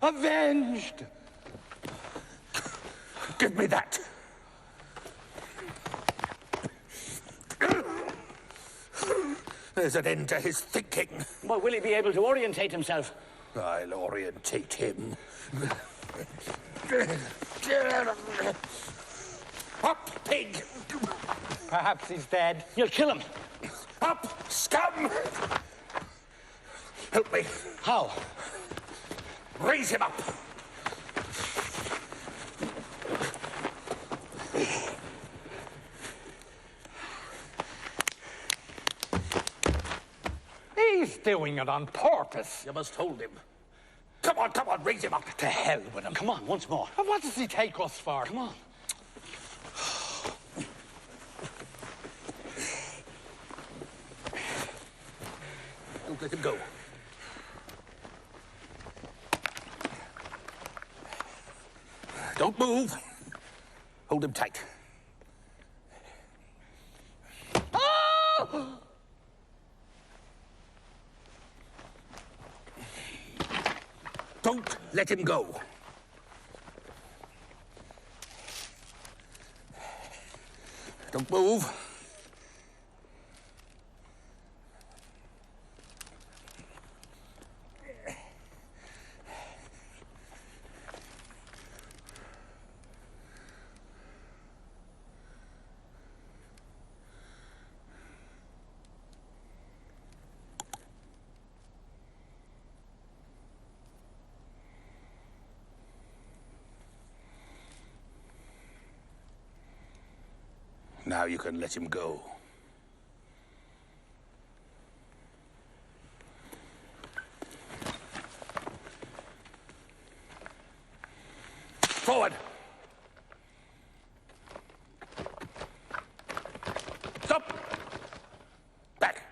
Avenged! Give me that! There's an end to his thinking. But will he be able to orientate himself? I'll orientate him. Up, pig! Perhaps he's dead. You'll kill him. Up, scum! Help me. How? Raise him up. He's doing it on purpose. You must hold him. Come on, raise him up. To hell with him. Come on, once more. And what does he take us for? Come on. Don't let him go. Don't move. Hold him tight. Oh! Don't let him go. Don't move. Now you can let him go. Forward! Stop! Back!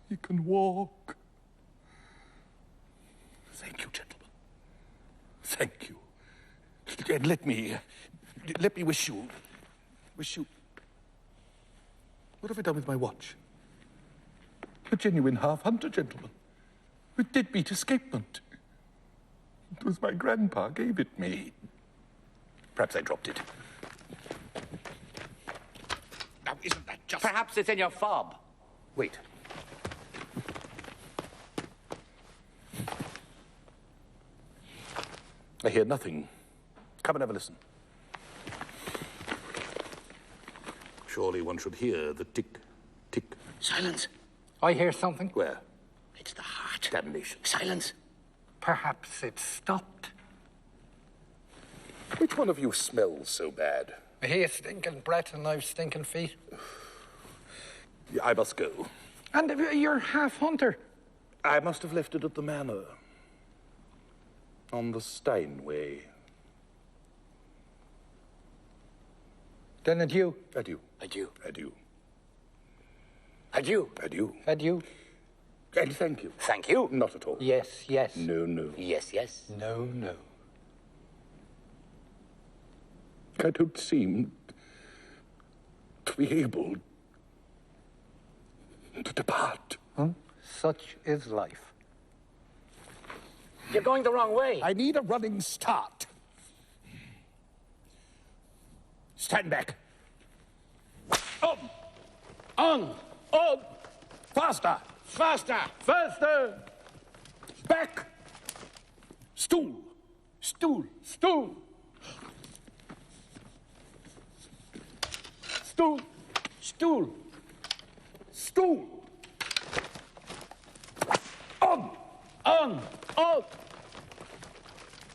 He can walk. Thank you, gentlemen. Thank you. And let me wish you... What have I done with my watch? A genuine half-hunter, gentlemen. With deadbeat escapement. It was my grandpa gave it me. Perhaps I dropped it. Now, isn't that just... Perhaps it's in your fob. Wait. I hear nothing. Come and have a listen. Surely one should hear the tick, tick. Silence. I hear something. Where? It's the heart. Damnation. Silence. Perhaps it stopped. Which one of you smells so bad? He has stinking breath and I've stinking feet. I must go. And you're half-hunter. I must have left it at the manor. On the Steinway. Then adieu. Adieu. Adieu. Adieu. Adieu. Adieu. Adieu. And thank you. Thank you. Not at all. Yes, yes. No, no. Yes, yes. No, no. I don't seem to be able to depart. Huh? Such is life. You're going the wrong way. I need a running start. Stand back. On. Faster. Faster. Faster! Back. Stool. Stool! Stool! Stool! Stool! Stool. On. On! On!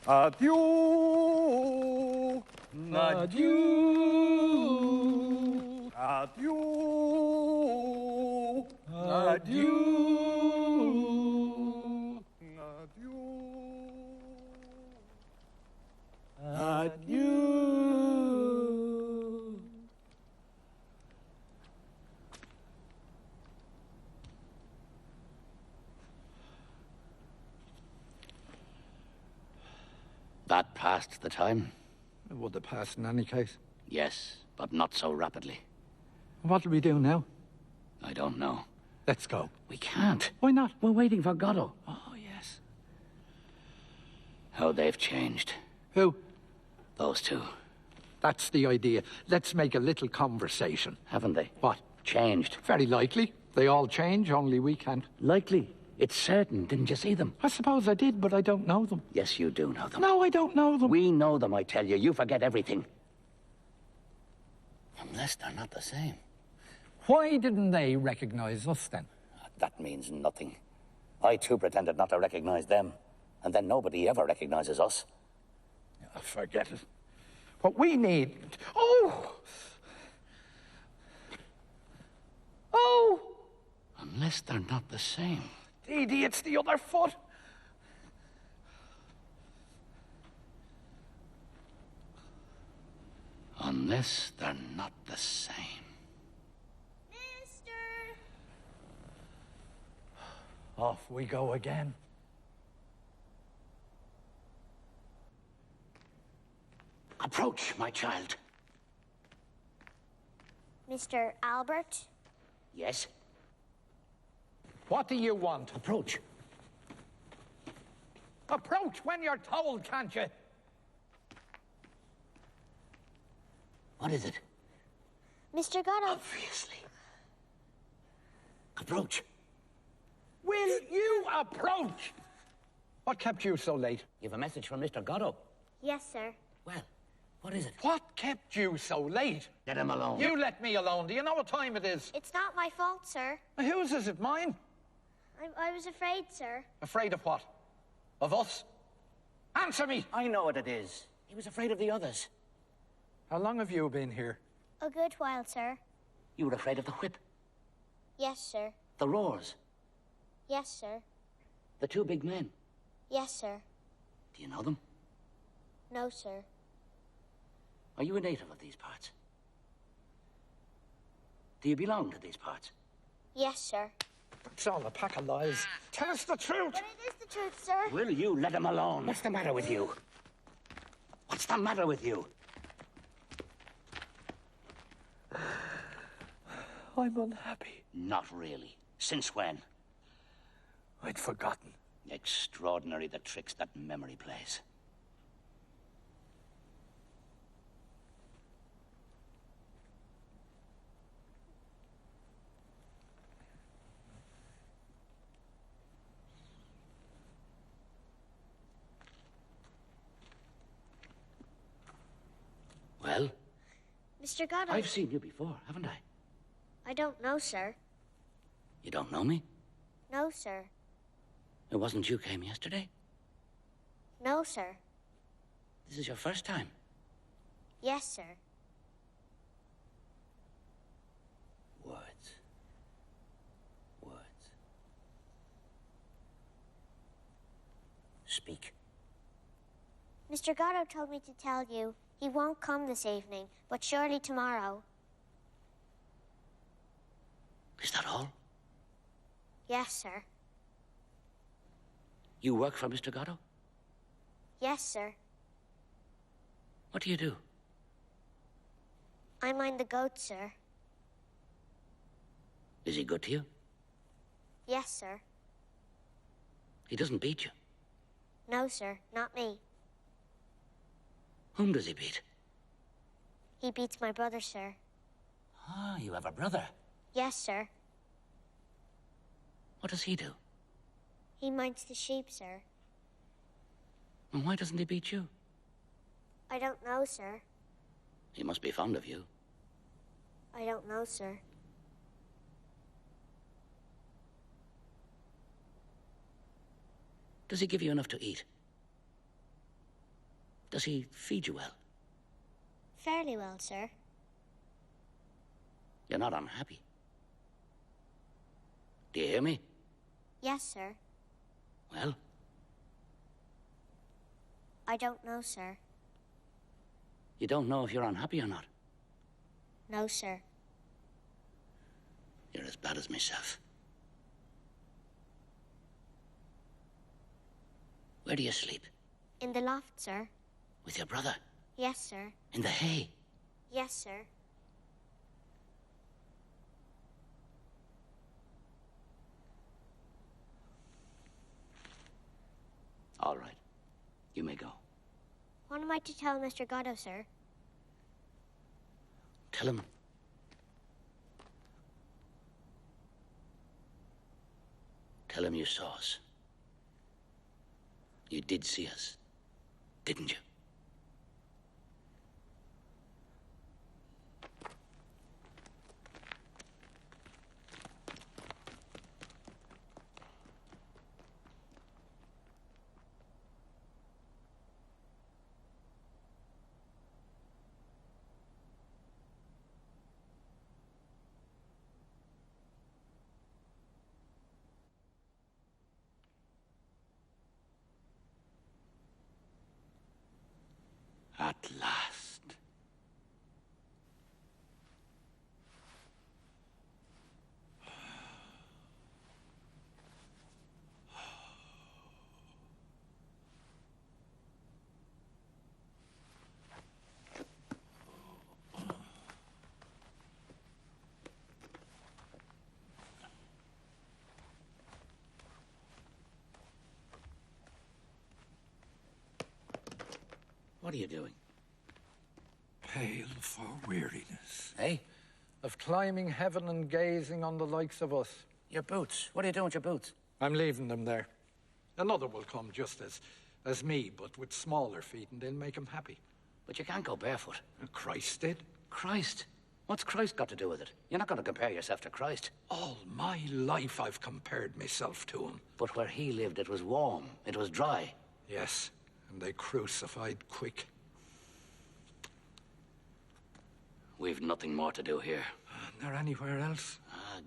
Adieu. Adieu! Adieu. Adieu! Adieu! That passed the time. It would have passed in any case. Yes, but not so rapidly. What'll we do now? I don't know. Let's go. We can't. Why not? We're waiting for Godot. Oh, yes. How they've changed. Who? Those two. That's the idea. Let's make a little conversation. Haven't they? What? Changed. Very likely. They all change, only we can't. Likely. It's certain. Didn't you see them? I suppose I did, but I don't know them. Yes, you do know them. No, I don't know them. We know them, I tell you. You forget everything. Unless they're not the same. Why didn't they recognize us then? That means nothing. I too pretended not to recognize them. And then nobody ever recognizes us. Forget it. What we need... Oh! Oh! Unless they're not the same. Edie, it's the other foot. Unless they're not the same. Mister! Off we go again. Approach, my child. Mr. Albert? Yes? What do you want? Approach. Approach when you're told, can't you? What is it? Mr. Godot? Obviously. Approach. Will you approach? What kept you so late? You've a message from Mr. Godot. Yes, sir. Well, what is it? What kept you so late? Let him alone. You let me alone. Do you know what time it is? It's not my fault, sir. Whose is it? Mine? I was afraid, sir. Afraid of what? Of us? Answer me! I know what it is. He was afraid of the others. How long have you been here? A good while, sir. You were afraid of the whip, Yes, sir. the roars, Yes, sir. the two big men. Yes, sir. Do you know them? No, sir. Are you a native of these parts? Do you belong to these parts? Yes, sir. It's all a pack of lies. Tell us the truth. But it is the truth, sir. Will you let him alone? What's the matter with you? What's the matter with you? I'm unhappy. Not really. Since when? I'd forgotten. Extraordinary the tricks that memory plays. Well? Mr. Godot. I've seen you before, haven't I? I don't know, sir. You don't know me? No, sir. It wasn't you came yesterday? No, sir. This is your first time? Yes, sir. Words. Words. Speak. Mr. Godot told me to tell you he won't come this evening, but surely tomorrow. Is that all? Yes, sir. You work for Mr. Godot? Yes, sir. What do you do? I mind the goat, sir. Is he good to you? Yes, sir. He doesn't beat you? No, sir. Not me. Whom does he beat? He beats my brother, sir. Ah, you have a brother. Yes, sir. What does he do? He minds the sheep, sir. And why doesn't he beat you? I don't know, sir. He must be fond of you. I don't know, sir. Does he give you enough to eat? Does he feed you well? Fairly well, sir. You're not unhappy. Do you hear me? Yes, sir. Well? I don't know, sir. You don't know if you're unhappy or not? No, sir. You're as bad as myself. Where do you sleep? In the loft, sir. With your brother? Yes, sir. In the hay? Yes, sir. All right. You may go. What am I to tell Mr. Godot, sir? Tell him. Tell him you saw us. You did see us, didn't you? At last. What are you doing? Pale for weariness. Eh? Of climbing heaven and gazing on the likes of us. Your boots. What are you doing with your boots? I'm leaving them there. Another will come just as me, but with smaller feet, and they'll make him happy. But you can't go barefoot. And Christ did. Christ? What's Christ got to do with it? You're not going to compare yourself to Christ. All my life I've compared myself to him. But where he lived, it was warm. It was dry. Yes, and they crucified quick. We've nothing more to do here. Isn't there anywhere else?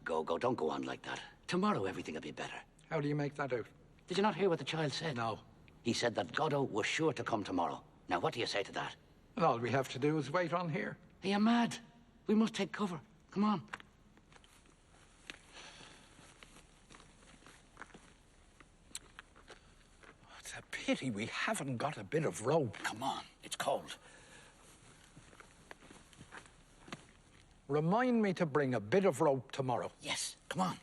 Go. Don't go on like that. Tomorrow everything will be better. How do you make that out? Did you not hear what the child said? No. He said that Godot was sure to come tomorrow. Now, what do you say to that? And all we have to do is wait on here. Are you mad? We must take cover. Come on. pity we haven't got a bit of rope. Come on, it's cold. Remind me to bring a bit of rope tomorrow. Yes, come on.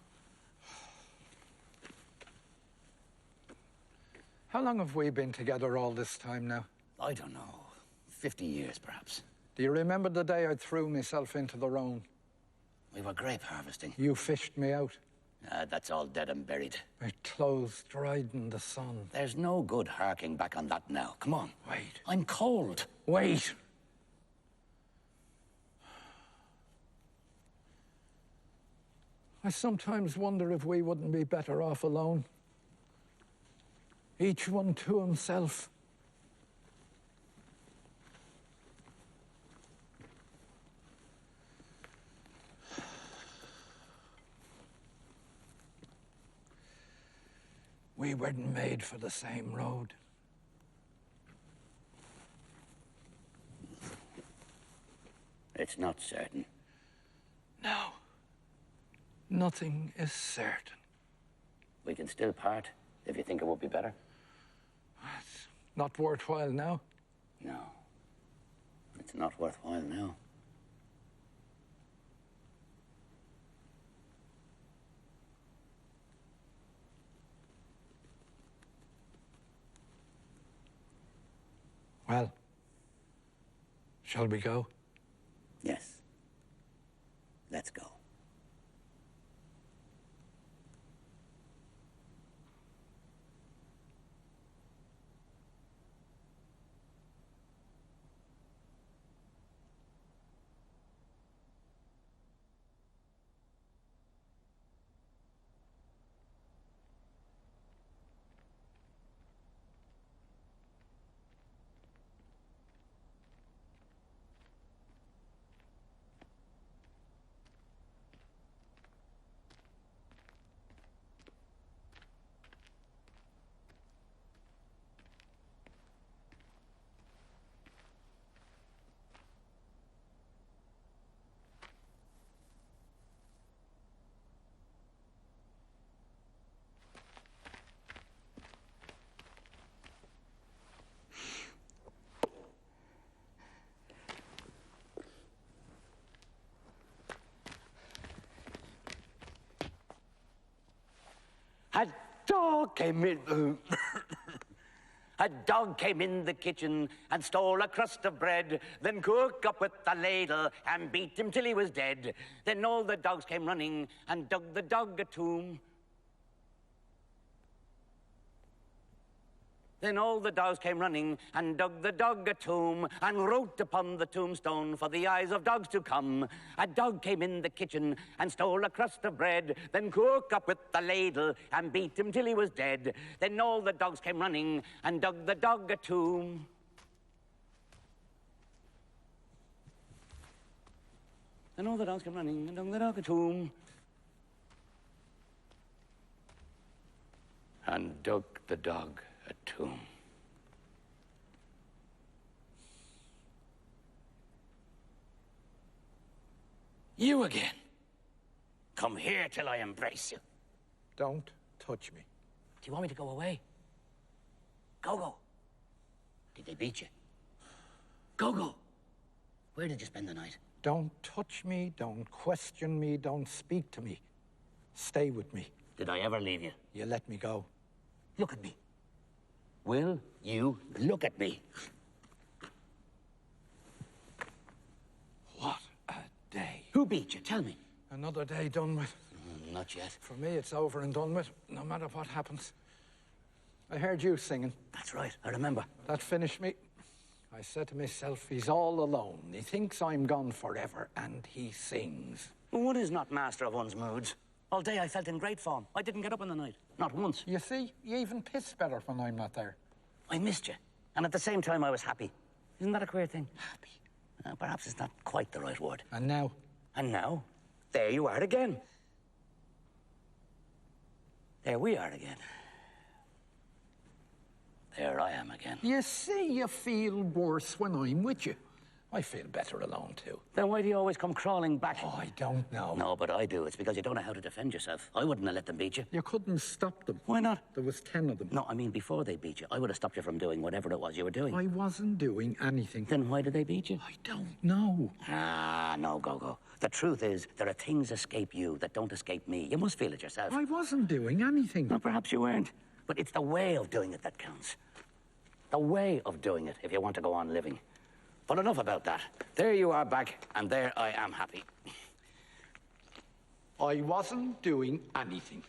How long have we been together all this time now? I don't know. 50 years, perhaps. Do you remember the day I threw myself into the Rhone? We were grape harvesting. You fished me out. That's all dead and buried. My clothes dried in the sun. There's no good harking back on that now. Come on. Wait. I'm cold. Wait. I sometimes wonder if we wouldn't be better off alone. Each one to himself. We weren't made for the same road. It's not certain. No. Nothing is certain. We can still part, if you think it would be better. It's not worthwhile now. No. It's not worthwhile now. Well, shall we go? Yes. Let's go. A dog came in. A dog came in the kitchen and stole a crust of bread, then cooked up with the ladle and beat him till he was dead. Then all the dogs came running and dug the dog a tomb. Then all the dogs came running and dug the dog a tomb and wrote upon the tombstone for the eyes of dogs to come. A dog came in the kitchen and stole a crust of bread, then cooked up with the ladle and beat him till he was dead. Then all the dogs came running and dug the dog a tomb. Then all the dogs came running and dug the dog a tomb. And dug the dog a tomb. You again. Come here till I embrace you. Don't touch me. Do you want me to go away? Go. Did they beat you? Go. Where did you spend the night? Don't touch me, don't question me, don't speak to me. Stay with me. Did I ever leave you? You let me go. Look at me. Will you look at me? What a day. Who beat you? Tell me. Another day done with. Not yet. For me, it's over and done with, no matter what happens. I heard you singing. That's right, I remember. That finished me. I said to myself, he's all alone. He thinks I'm gone forever, and he sings. One is not master of one's moods. All day I felt in great form. I didn't get up in the night. Not once. You see, you even piss better when I'm not there. I missed you. And at the same time, I was happy. Isn't that a queer thing? Happy. Perhaps it's not quite the right word. And now? And now, there you are again. There we are again. There I am again. You see, you feel worse when I'm with you. I feel better alone, too. Then why do you always come crawling back? Oh, I don't know. No, but I do. It's because you don't know how to defend yourself. I wouldn't have let them beat you. You couldn't stop them. Why not? There was 10 of them. No, I mean before they beat you. I would have stopped you from doing whatever it was you were doing. I wasn't doing anything. Then why did they beat you? I don't know. Ah, no, Gogo. The truth is, there are things escape you that don't escape me. You must feel it yourself. I wasn't doing anything. No, perhaps you weren't. But it's the way of doing it that counts. The way of doing it if you want to go on living. But enough about that. There you are back, and there I am happy. I wasn't doing anything.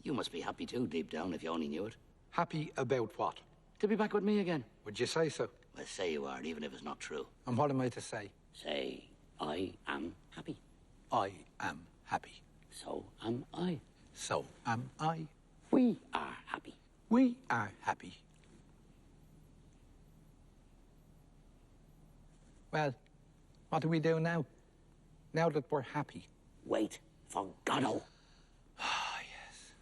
You must be happy too, deep down, if you only knew it. Happy about what? To be back with me again. Would you say so? Well, say you are, even if it's not true. And what am I to say? Say, I am happy. I am happy. So am I. So am I. We are happy. We are happy. Well, what do we do now? Now that we're happy. Wait for Godot. Ah, yes.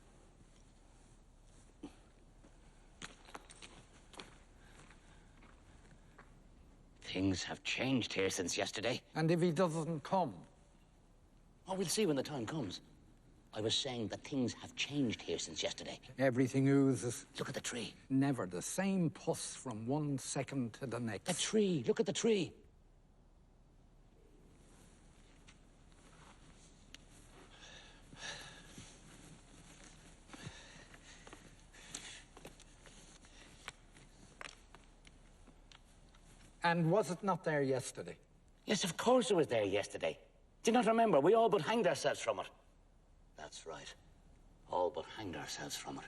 Things have changed here since yesterday. And if he doesn't come? Oh, we'll see when the time comes. I was saying that things have changed here since yesterday. Everything oozes. Look at the tree. Never the same puss from one second to the next. The tree. Look at the tree. And was it not there yesterday? Yes, of course it was there yesterday. Do you not remember? We all but hanged ourselves from it. That's right. All but hanged ourselves from it.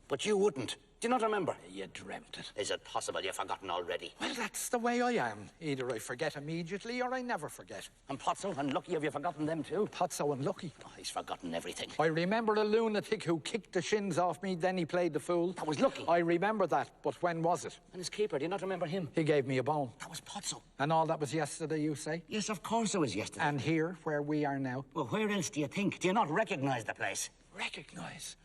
But you wouldn't. Do you not remember? You dreamt it. Is it possible you've forgotten already? Well, that's the way I am. Either I forget immediately or I never forget. And Potso and Lucky, have you forgotten them too? Potso and Lucky. Oh, he's forgotten everything. I remember a lunatic who kicked the shins off me, then he played the fool. That was Lucky. I remember that, but when was it? And his keeper, do you not remember him? He gave me a bone. That was Potso. And all that was yesterday, you say? Yes, of course it was yesterday. And here, where we are now? Well, where else do you think? Do you not recognize the place? Recognise?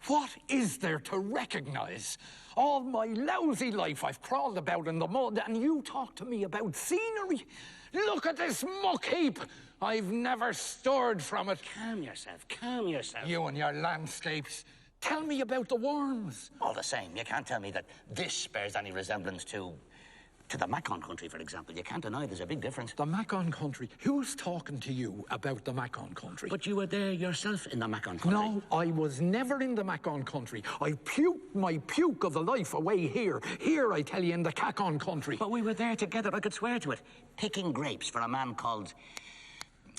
What is there to recognise? All my lousy life I've crawled about in the mud, and you talk to me about scenery? Look at this muck heap. I've never stirred from it. Calm yourself, calm yourself. You and your landscapes. Tell me about the worms. All the same, you can't tell me that this bears any resemblance to the Macon country, for example. You can't deny there's a big difference. The Macon country? Who's talking to you about the Macon country? But you were there yourself in the Macon country. No, I was never in the Macon country. I puked my puke of the life away here. Here, I tell you, in the Cacon country. But we were there together, I could swear to it. Picking grapes for a man called...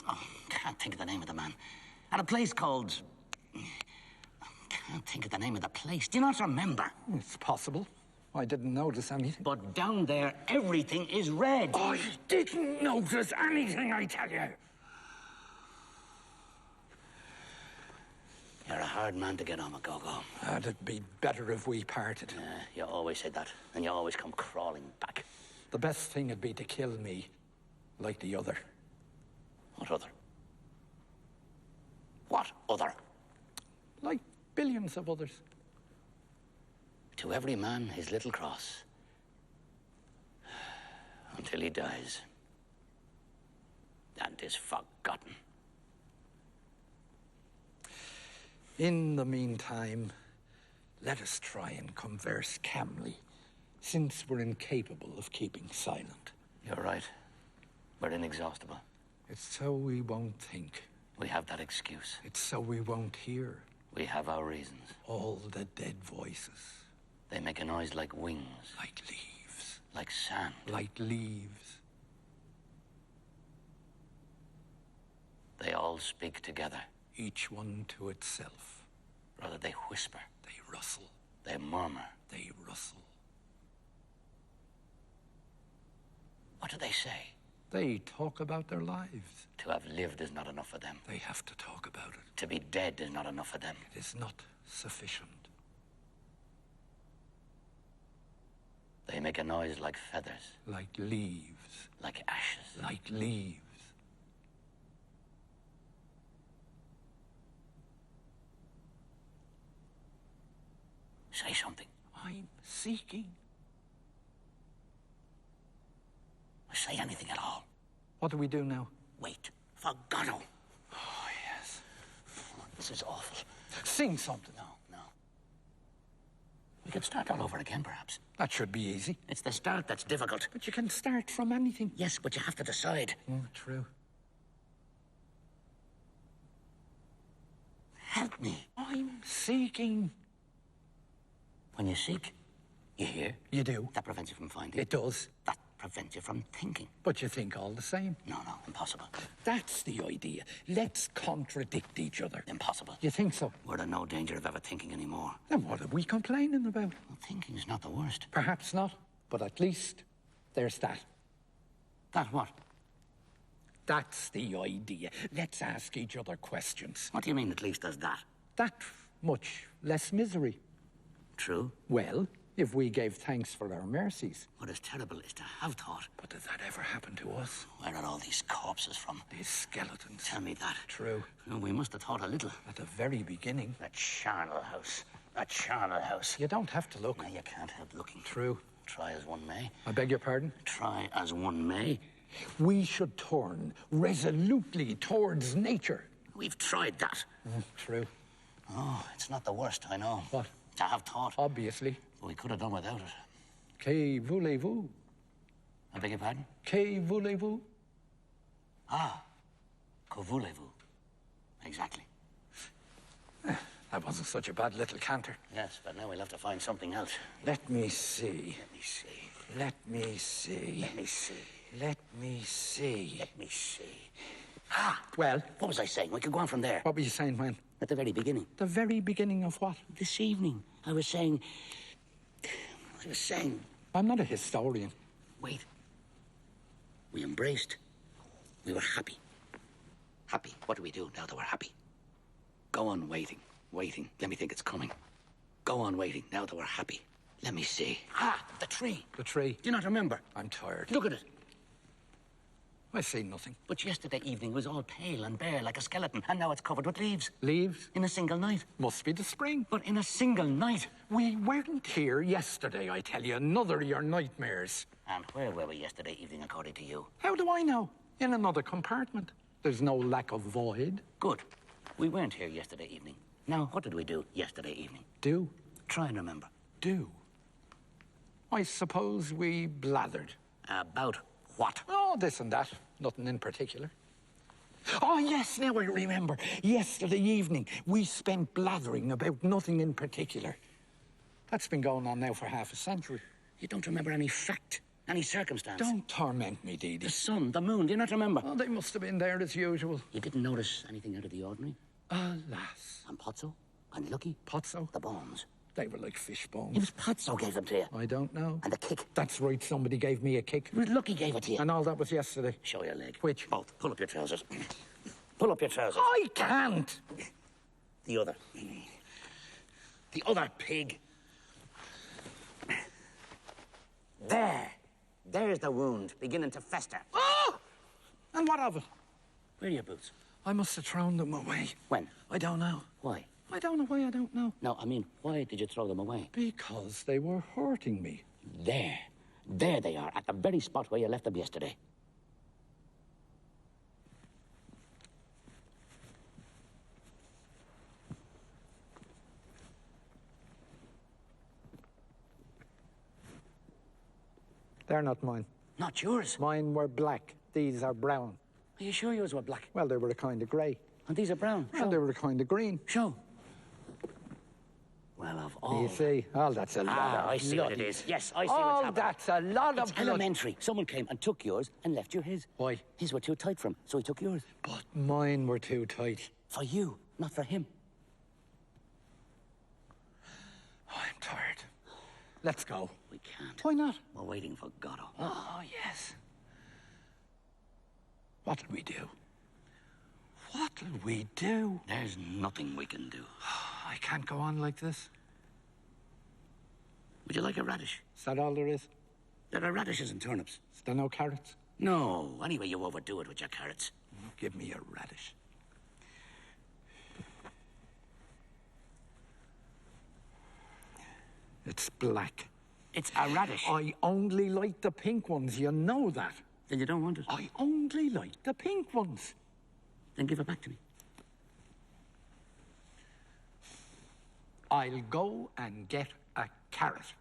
Oh, can't think of the name of the man. And a place called... Can't think of the name of the place. Do you not remember? It's possible. I didn't notice anything. But down there, everything is red. I didn't notice anything, I tell you. You're a hard man to get on with, Gogo. It'd be better if we parted. You always say that, and you always come crawling back. The best thing would be to kill me, like the other. What other? What other? Like billions of others. To every man his little cross, until he dies and is forgotten. In the meantime, let us try and converse calmly, since we're incapable of keeping silent. You're right. We're inexhaustible. It's so we won't think. We have that excuse. It's so we won't hear. We have our reasons. All the dead voices. They make a noise like wings. Like leaves. Like sand. Like leaves. They all speak together. Each one to itself. Rather, they whisper. They rustle. They murmur. They rustle. What do they say? They talk about their lives. To have lived is not enough for them. They have to talk about it. To be dead is not enough for them. It is not sufficient. They make a noise like feathers. Like leaves. Like ashes. Like leaves. Say something. I'm seeking. Say anything at all. What do we do now? Wait for Godot. Oh, yes. This is awful. Sing something. No. We could start all over again, perhaps. That should be easy. It's the start that's difficult. But you can start from anything. Yes, but you have to decide. True. Help me. I'm seeking. When you seek, you hear. You do. That prevents you from finding. It does. That prevents you from thinking. But you think all the same. No, impossible. That's the idea. Let's contradict each other. Impossible. You think so? We're in no danger of ever thinking anymore. Then what are we complaining about? Well, thinking is not the worst. Perhaps not, but at least there's that. That what? That's the idea. Let's ask each other questions. What do you mean at least there's that? That much less misery. True. Well, if we gave thanks for our mercies. What is terrible is to have thought. But did that ever happen to us? Where are all these corpses from? These skeletons. Tell me that. True. Well, we must have thought a little. At the very beginning. That charnel house. That charnel house. You don't have to look. No, you can't help looking. True. Try as one may. I beg your pardon? Try as one may. We should turn resolutely towards nature. We've tried that. True. Oh, it's not the worst, I know. What? To have thought. Obviously. We could have done without it. Que voulez-vous? I beg your pardon? Que voulez-vous? Ah. Que voulez-vous? Exactly. That wasn't such a bad little canter. Yes, but now we'll have to find something else. Let me see. Let me see. Let me see. Let me see. Let me see. Let me see. Ah, well, What was I saying? We could go on from there. what were you saying when? At the very beginning. The very beginning of what? This evening, I was saying... I'm not a historian. Wait. We embraced. We were happy. Happy. What do we do now that we're happy? Go on waiting. Waiting. Let me think it's coming. Go on waiting now that we're happy. Let me see. Ah, the tree. The tree. Do you not remember? I'm tired. Look at it. I see nothing. But yesterday evening was all pale and bare like a skeleton, and now it's covered with leaves. Leaves? In a single night. Must be the spring. But in a single night. We weren't here yesterday, I tell you. Another of your nightmares. And where were we yesterday evening, according to you? How do I know? In another compartment. There's no lack of void. Good. We weren't here yesterday evening. Now, what did we do yesterday evening? Do. Try and remember. Do. I suppose we blathered. About what? Oh, this and that. Nothing in particular. Oh, yes, now I remember. Yesterday evening, we spent blathering about nothing in particular. That's been going on now for half a century. You don't remember any fact, any circumstance? Don't torment me, Dee Dee. The sun, the moon, do you not remember? Oh, they must have been there as usual. You didn't notice anything out of the ordinary? Alas. And Pozzo? And Lucky? Pozzo? The bones. They were like fish bones. It was Pozzo gave them to you. I don't know. And the kick. That's right, somebody gave me a kick. It was Lucky gave it to you. And all that was yesterday. Show your leg. Which? Both. Pull up your trousers. Pull up your trousers. I can't. The other. The other pig. There. There's the wound beginning to fester. Oh! And what of it? Where are your boots? I must have thrown them away. When? I don't know. Why? I don't know why I don't know. No, I mean, why did you throw them away? Because they were hurting me. There. There they are, at the very spot where you left them yesterday. They're not mine. Not yours. Mine were black. These are brown. Are you sure yours were black? Well, they were a kind of grey. And these are brown. And they were a kind of green. Show. Well, of all... You see? Oh, that's a lot of I see what it bloody- is. Yes, I see Oh, what's happening. that's a lot of It's blood. elementary. Someone came and took yours and left you his. Why? His were too tight for him, so he took yours. But mine were too tight. For you, not for him. Oh, I'm tired. Let's go. We can't. Why not? We're waiting for Godot. Oh, yes. What'll we do? What'll we do? There's nothing we can do. I can't go on like this. Would you like a radish? Is that all there is? There are radishes and turnips. Is there no carrots? No, anyway, you overdo it with your carrots. Give me a radish. It's black. It's a radish. I only like the pink ones, you know that. Then you don't want it? I only like the pink ones. Then give it back to me. I'll go and get a carrot.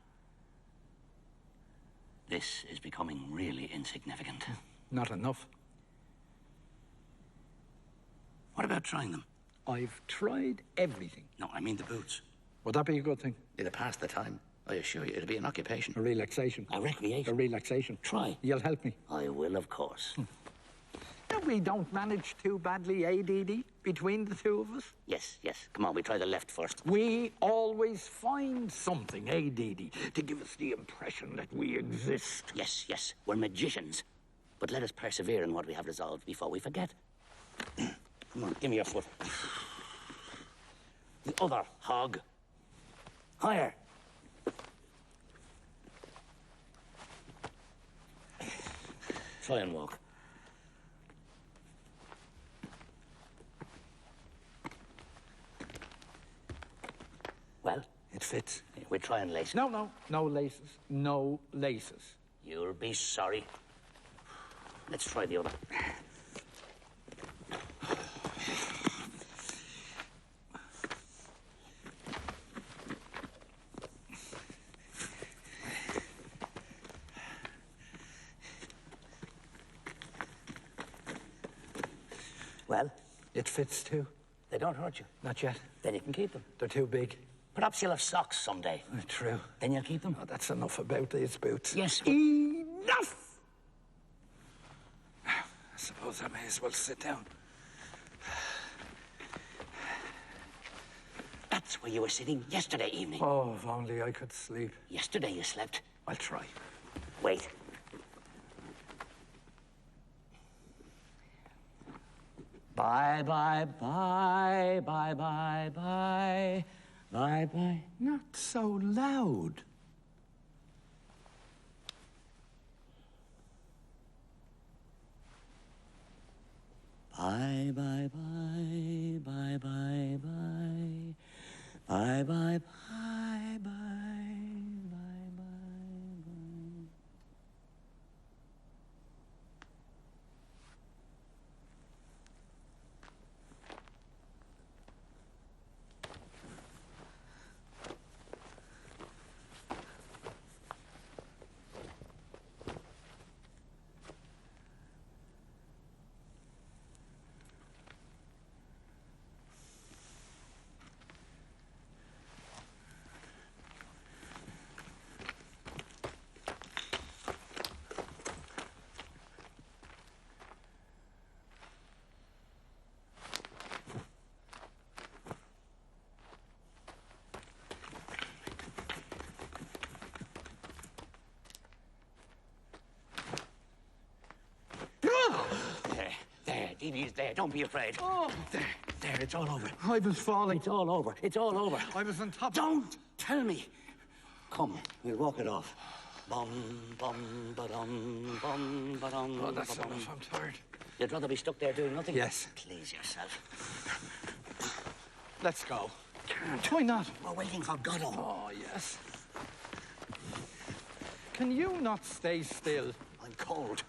This is becoming really insignificant. Not enough. What about trying them? I've tried everything. No, I mean the boots. Would that be a good thing? It'll pass the time. I assure you, it'll be an occupation. A relaxation. A recreation. A relaxation. Try. You'll help me. I will, of course. No, we don't manage too badly, Dee, between the two of us. Yes, yes. Come on, we try the left first. We always find something, Dee, to give us the impression that we exist. Yes, yes. We're magicians. But let us persevere in what we have resolved before we forget. Come on, give me your foot. The other hog. Higher. Try and walk. Well? It fits. We try and lace it. No laces. No laces. You'll be sorry. Let's try the other. Well? It fits too. They don't hurt you. Not yet. Then you can keep them. They're too big. Perhaps you'll have socks someday. True. Then you'll keep them. Oh, that's enough about these boots. Yes. Enough! I suppose I may as well sit down. That's where you were sitting yesterday evening. Oh, if only I could sleep. Yesterday you slept. I'll try. Wait. Bye, bye, bye, bye, bye, bye, bye, bye. Not so loud. Bye, bye, bye, bye, bye, bye, bye, bye, bye, bye, bye, bye, bye. He's there. Don't be afraid. Oh. There, it's all over. I was falling. It's all over. It's all over. I was on top. Don't tell me. Come, we'll walk it off. Bum, bum, ba-dum, bum, ba-dum. Oh, that's ba-dum. enough. I'm tired. You'd rather be stuck there doing nothing? Yes. Please yourself. Let's go. Can't. Why not? We're waiting for Godot. Oh, yes. Can you not stay still? I'm cold.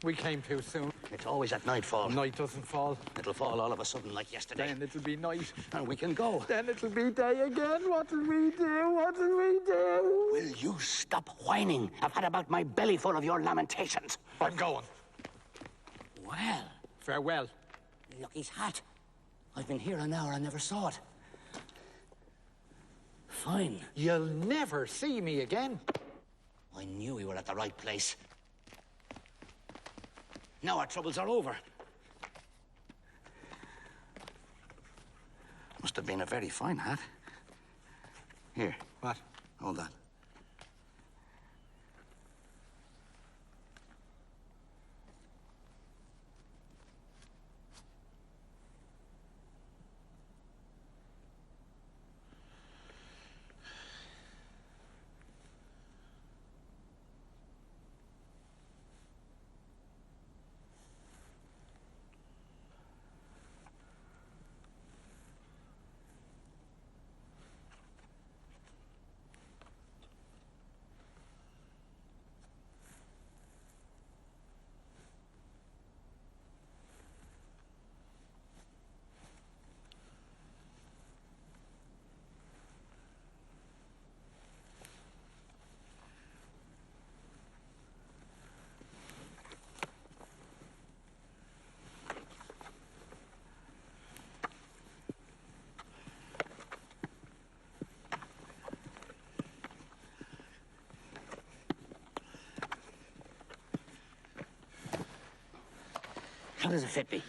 We came too soon. It's always at nightfall. Night doesn't fall. It'll fall all of a sudden like yesterday. Then it'll be night. And we can go. Then it'll be day again. What'll we do? What'll we do? Will you stop whining? I've had about my belly full of your lamentations. I'm going. Well. Farewell. Look, his hat. I've been here an hour and never saw it. Fine. You'll never see me again. I knew we were at the right place. Now our troubles are over. Must have been a very fine hat. Here. What? Hold that. How does it fit me?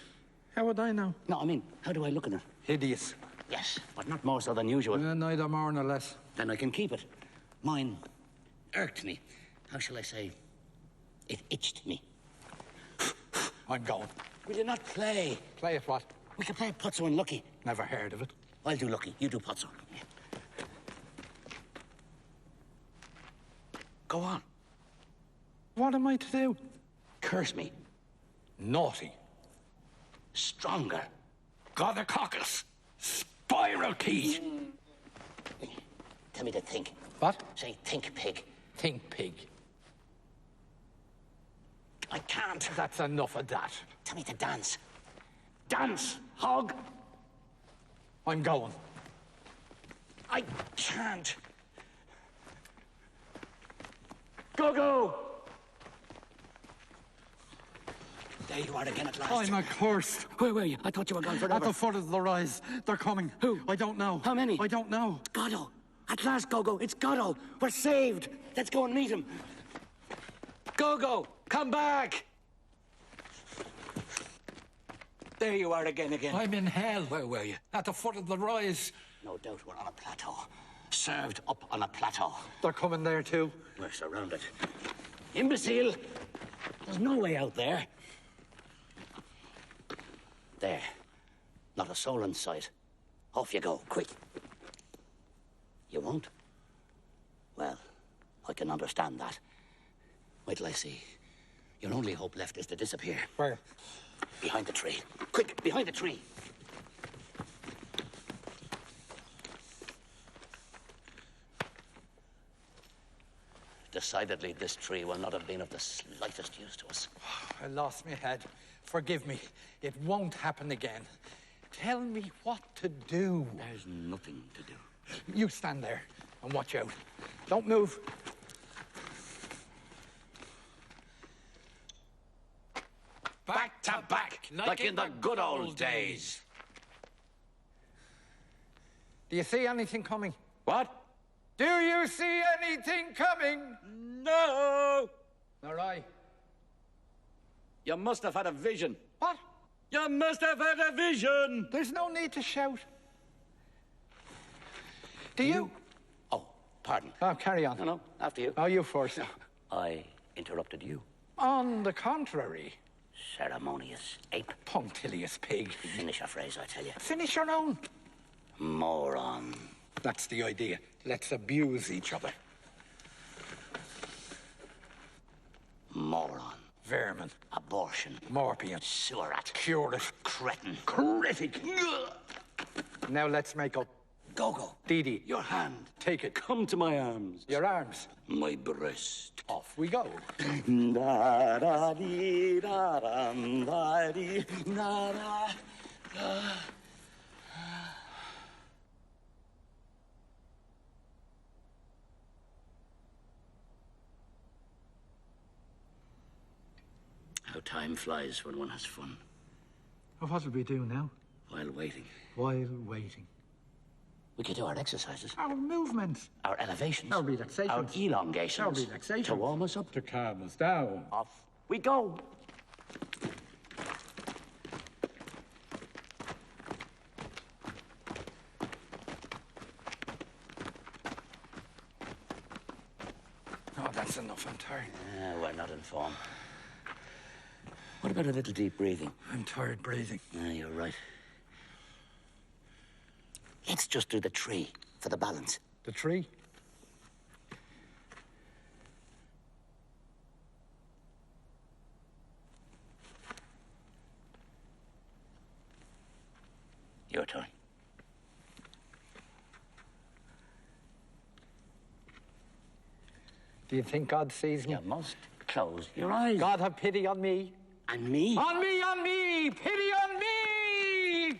How would I know? No, I mean, how do I look in it? Hideous. Yes, but not more so than usual. Neither more nor less. Then I can keep it. Mine irked me. How shall I say? It itched me. I'm going. Will you not play? Play at what? We can play Putzo and Lucky. Never heard of it. I'll do Lucky. You do Putzo. Yeah. Go on. What am I to do? Curse me. Naughty. Stronger. Gonococcus. Spiral key. Tell me to think. What? Say, think, pig. Think, pig. I can't. That's enough of that. Tell me to dance. Dance, hog. I'm going. I can't. Go. There you are again at last. I'm accursed. Where were you? I thought you were gone forever. At the foot of the rise. They're coming. Who? I don't know. How many? I don't know. Godot. At last, Gogo. It's Godot. We're saved. Let's go and meet him. Gogo, come back. There you are again. I'm in hell. Where were you? At the foot of the rise. No doubt we're on a plateau. Served up on a plateau. They're coming there too. We're surrounded. Imbecile! There's no way out there. There. Not a soul in sight. Off you go, quick. You won't? Well, I can understand that. Wait till I see. Your only hope left is to disappear. Where? Behind the tree. Quick, behind the tree. Decidedly, this tree will not have been of the slightest use to us. I lost my head. Forgive me. It won't happen again. Tell me what to do. There's nothing to do. You stand there and watch out. Don't move. Back to back, like in the good old days. Do you see anything coming? What? Do you see anything coming? No! Nor I. You must have had a vision. What? You must have had a vision! There's no need to shout. Do you? Oh, pardon. Oh, carry on. No, after you. Oh, you first. I interrupted you. On the contrary. Ceremonious ape. Punctilious pig. Finish a phrase, I tell you. Finish your own. Moron. That's the idea. Let's abuse each other. Moron. Vermin. Abortion. Morpion. Sewer rat. Curate. Cretin. Critic. Now let's make up. Gogo. Dee. Your hand. Take it. Come to my arms. Your arms. My breast. Off we go. How time flies when one has fun. Well, what will we do now? While waiting. While waiting. We could do our exercises. Our movements. Our elevations. Our relaxations. Our elongations. Our relaxations. To warm us up. To calm us down. Off we go. Oh, that's enough. I'm tired. We're not in form. What about a little deep breathing? I'm tired breathing. You're right. Let's just do the tree for the balance. The tree? Your turn. Do you think God sees me? You must close your eyes. God have pity on me. And me. On me, on me! Pity on me!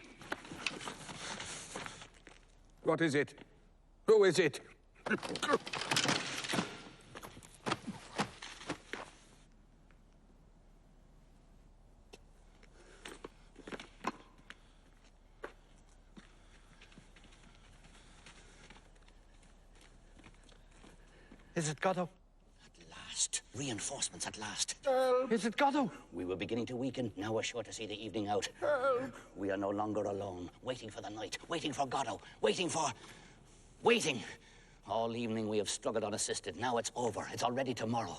What is it? Who is it? Is it Godot? At last. Reinforcements at last. Is it Godot? We were beginning to weaken. Now we're sure to see the evening out. We are no longer alone. Waiting for the night. Waiting for Godot. Waiting. All evening we have struggled unassisted. Now it's over. It's already tomorrow.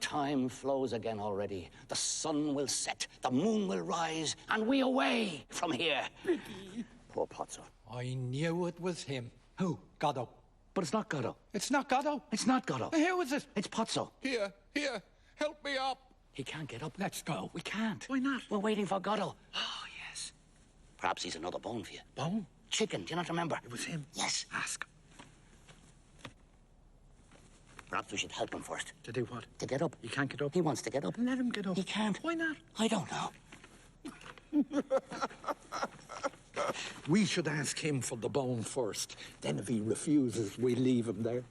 Time flows again already. The sun will set. The moon will rise. And we away from here. Poor Pozzo. I knew it was him. Who? Godot. But it's not Godot. It's not Godot. It's not Godot. Who is it? It's Pozzo. Here, help me up. He can't get up. Let's go. We can't. Why not? We're waiting for Godot. Oh, yes. Perhaps he's another bone for you. Bone? Chicken, do you not remember? It was him. Yes. Ask. Perhaps we should help him first. To do what? To get up. He can't get up. He wants to get up. Let him get up. He can't. Why not? I don't know. We should ask him for the bone first. Then if he refuses, we leave him there.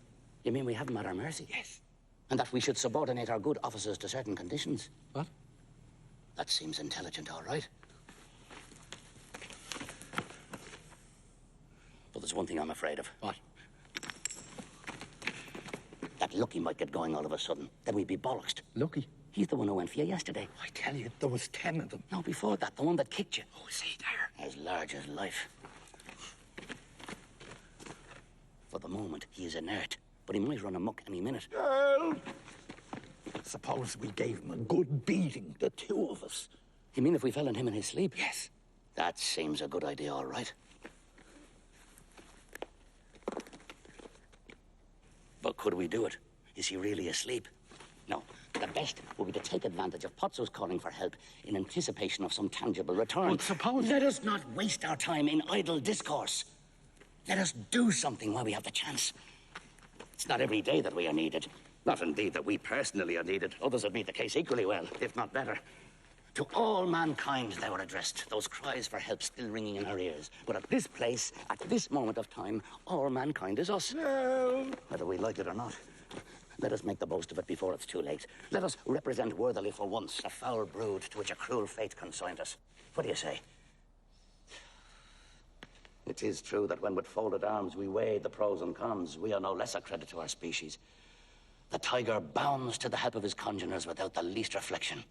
You mean we have him at our mercy? Yes. And that we should subordinate our good officers to certain conditions? What? That seems intelligent, all right. But there's one thing I'm afraid of. What? That Lucky might get going all of a sudden. Then we'd be bollocksed. Lucky. He's the one who went for you yesterday. I tell you, there was 10 of them. No, before that, the one that kicked you. Oh, is he there? As large as life. For the moment, he is inert. But he might run amok any minute. Suppose we gave him a good beating, the two of us. You mean if we fell on him in his sleep? Yes. That seems a good idea, all right. But could we do it? Is he really asleep? No. The best would be to take advantage of Pozzo's calling for help in anticipation of some tangible return. But suppose... Let us not waste our time in idle discourse. Let us do something while we have the chance. It's not every day that we are needed. Not indeed that we personally are needed. Others would meet the case equally well, if not better. To all mankind they were addressed, those cries for help still ringing in our ears. But at this place, at this moment of time, all mankind is us. No. Whether we like it or not. Let us make the most of it before it's too late. Let us represent worthily for once a foul brood to which a cruel fate consigned us. What do you say? It is true that when with folded arms we weigh the pros and cons, we are no less a credit to our species. The tiger bounds to the help of his congeners without the least reflection.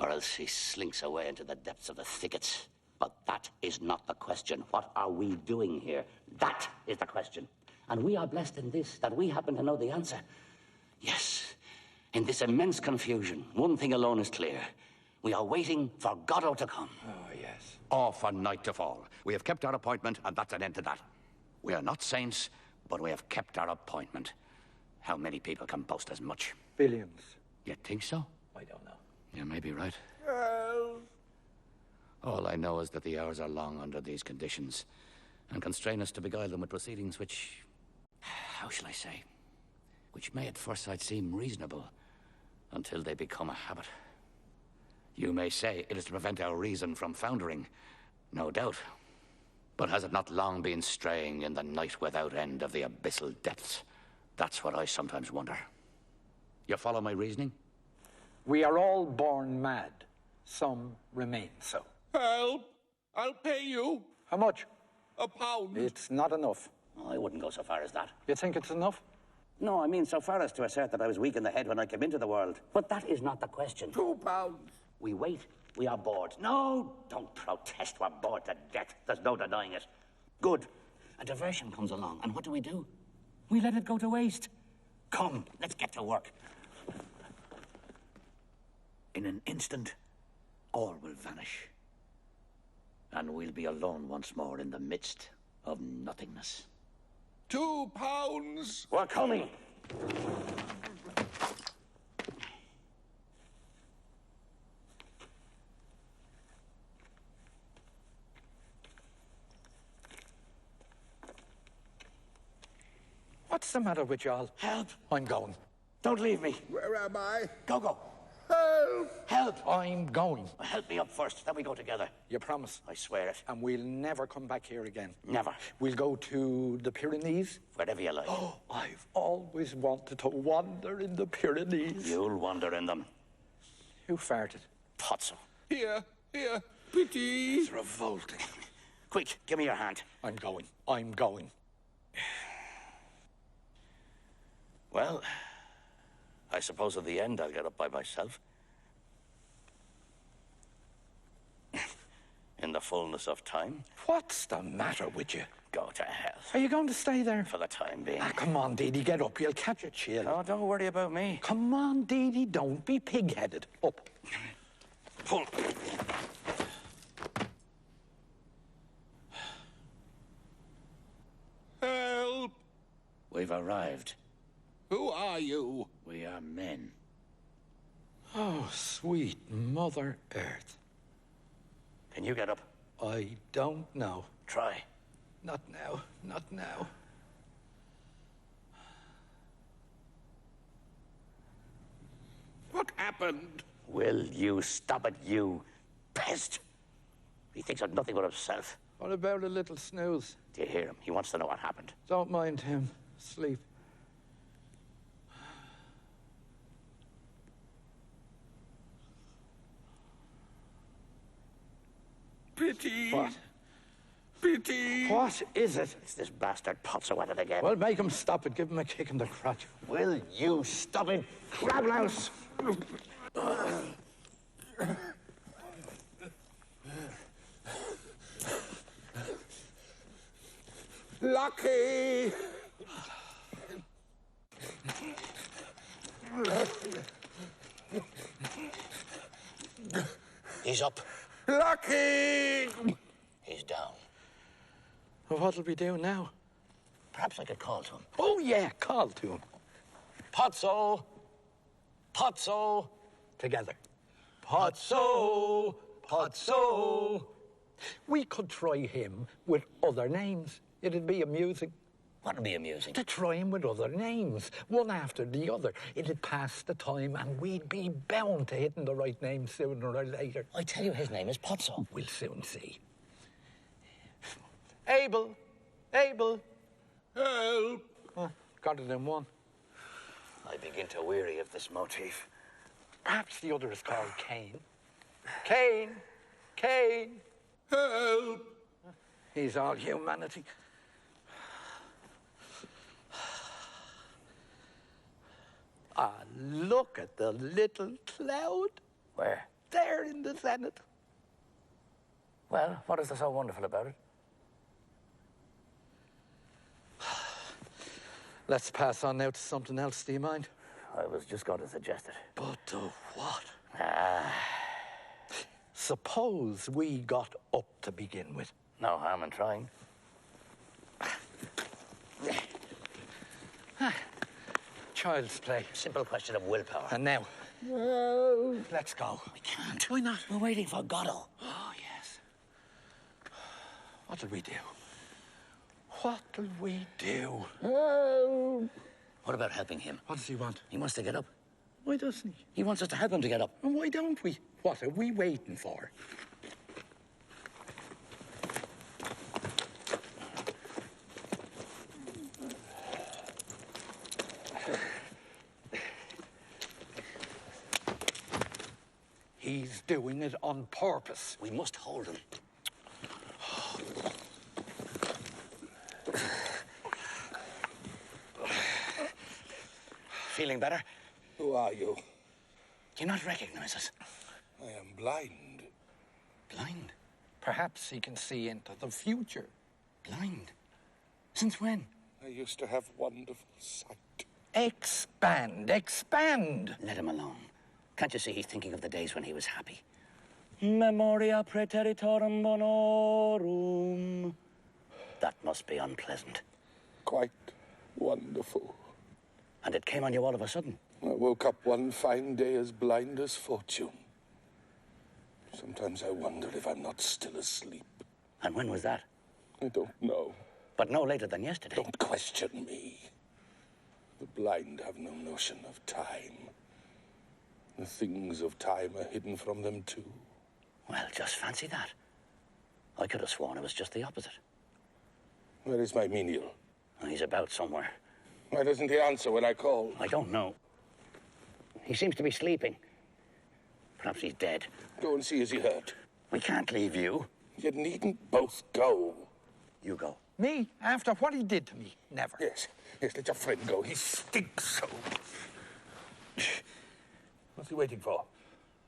Or else he slinks away into the depths of the thickets. But that is not the question. What are we doing here? That is the question. And we are blessed in this, that we happen to know the answer. Yes, in this immense confusion, one thing alone is clear. We are waiting for Godot to come. Oh, yes. Or for night to fall. We have kept our appointment, and that's an end to that. We are not saints, but we have kept our appointment. How many people can boast as much? Billions. You think so? I don't know. You may be right. All I know is that the hours are long under these conditions, and constrain us to beguile them with proceedings which... how shall I say? Which may at first sight seem reasonable, until they become a habit. You may say it is to prevent our reason from foundering, no doubt. But has it not long been straying in the night without end of the abyssal depths? That's what I sometimes wonder. You follow my reasoning? We are all born mad. Some remain so. Help! I'll pay you How much? £1. It's not enough. Oh, I wouldn't go so far as that. You think it's enough? No, I mean so far as to assert that I was weak in the head when I came into the world. But that is not the question. £2. We wait, we are bored. No, don't protest, we're bored to death. There's no denying it. Good. A diversion comes along, and what do? We let it go to waste. Come, let's get to work. In an instant, all will vanish. And we'll be alone once more in the midst of nothingness. £2. We're coming! What's the matter with y'all? Help! I'm going. Don't leave me. Where am I? Go. Help! Help! I'm going. Help me up first, then we go together. You promise? I swear it. And we'll never come back here again. Never. We'll go to the Pyrenees. Wherever you like. Oh, I've always wanted to wander in the Pyrenees. You'll wander in them. Who farted? Pozzo. Here, pity. It's revolting. Quick, give me your hand. I'm going. Well, I suppose at the end I'll get up by myself. In the fullness of time. What's the matter with you? Go to hell. Are you going to stay there? For the time being. Ah, come on, Dee Dee, get up. You'll catch a chill. Oh, don't worry about me. Come on, Dee Dee, don't be pig-headed. Up. Pull. Help! We've arrived. Who are you? We are men. Oh, sweet Mother Earth. Can you get up? I don't know. Try. Not now, not now. What happened? Will you stop it, you pest? He thinks of nothing but himself. What about a little snooze? Do you hear him? He wants to know what happened. Don't mind him. Sleep. Pity. What? Pity. What is it? It's this bastard Potso at it again. Well, make him stop it. Give him a kick in the crotch. Will you stop it, crablouse? Lucky. He's up. Lucky. He's down. Well, what'll we do now? Perhaps I could call to him. Oh, yeah, call to him. Potso! Potso! Together. Potso! Potso! We could try him with other names. It'd be amusing. What'd be amusing? To try him with other names, one after the other. It'd pass the time and we'd be bound to hitting the right name sooner or later. I tell you, his name is Potso. We'll soon see. Abel! Abel! Help. Got it in one. I begin to weary of this motif. Perhaps the other is called Cain. Cain! Cain! Help. He's all humanity. Ah, look at the little cloud. Where? There in the zenith. Well, what is there so wonderful about it? Let's pass on now to something else, do you mind? I was just going to suggest it. But what? Ah, Suppose we got up to begin with. no harm in trying. Child's play. Simple question of willpower. And now, let's go. We can't. Why not? We're waiting for Godot. Oh, yes. What'll we do? What'll we do? What about helping him? What does he want? He wants to get up. Why doesn't he? He wants us to help him to get up. And why don't we? What are we waiting for? He's doing it on purpose. We must hold him. Feeling better? Who are you? Do you not recognize us? I am blind. Blind? Perhaps he can see into the future. Blind? Since when? I used to have wonderful sight. Expand, expand. Let him alone. Can't you see he's thinking of the days when he was happy? Memoria praeteritorum bonorum. That must be unpleasant. Quite wonderful. And it came on you all of a sudden. I woke up one fine day as blind as fortune. Sometimes I wonder if I'm not still asleep. And when was that? I don't know. But no later than yesterday. Don't question me. The blind have no notion of time. The things of time are hidden from them too. Well, just fancy that. I could have sworn it was just the opposite. Where is my menial? He's about somewhere. Why doesn't he answer when I call? I don't know. He seems to be sleeping. Perhaps he's dead. Go and see, is he hurt? We can't leave you. You needn't both go. You go. Me? After what he did to me? Never. Yes, let your friend go. He stinks so. What's he waiting for?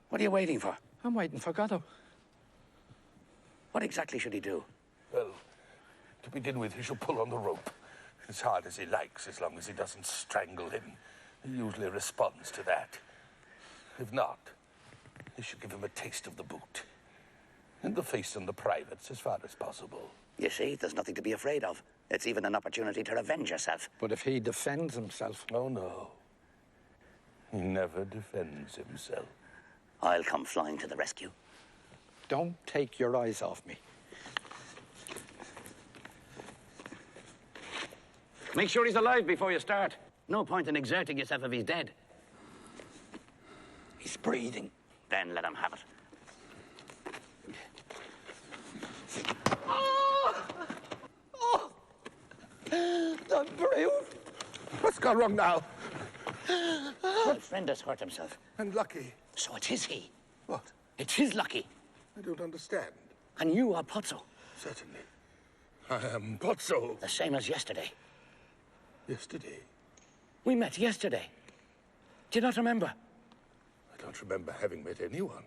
What are you waiting for? I'm waiting for Godot. What exactly should he do? Well, to begin with, he shall pull on the rope as hard as he likes, as long as he doesn't strangle him. He usually responds to that. If not, he should give him a taste of the boot. In the face and the privates, as far as possible. You see, there's nothing to be afraid of. It's even an opportunity to revenge yourself. But if he defends himself... Oh, no. He never defends himself. I'll come flying to the rescue. Don't take your eyes off me. Make sure he's alive before you start. No point in exerting yourself if he's dead. He's breathing. Then let him have it. I'm brave. What's gone wrong now? My friend has hurt himself. And Lucky. So it is he. What? It's his Lucky. I don't understand. And you are Pozzo. Certainly. I am Pozzo. The same as yesterday. Yesterday. We met yesterday. Do you not remember? I don't remember having met anyone.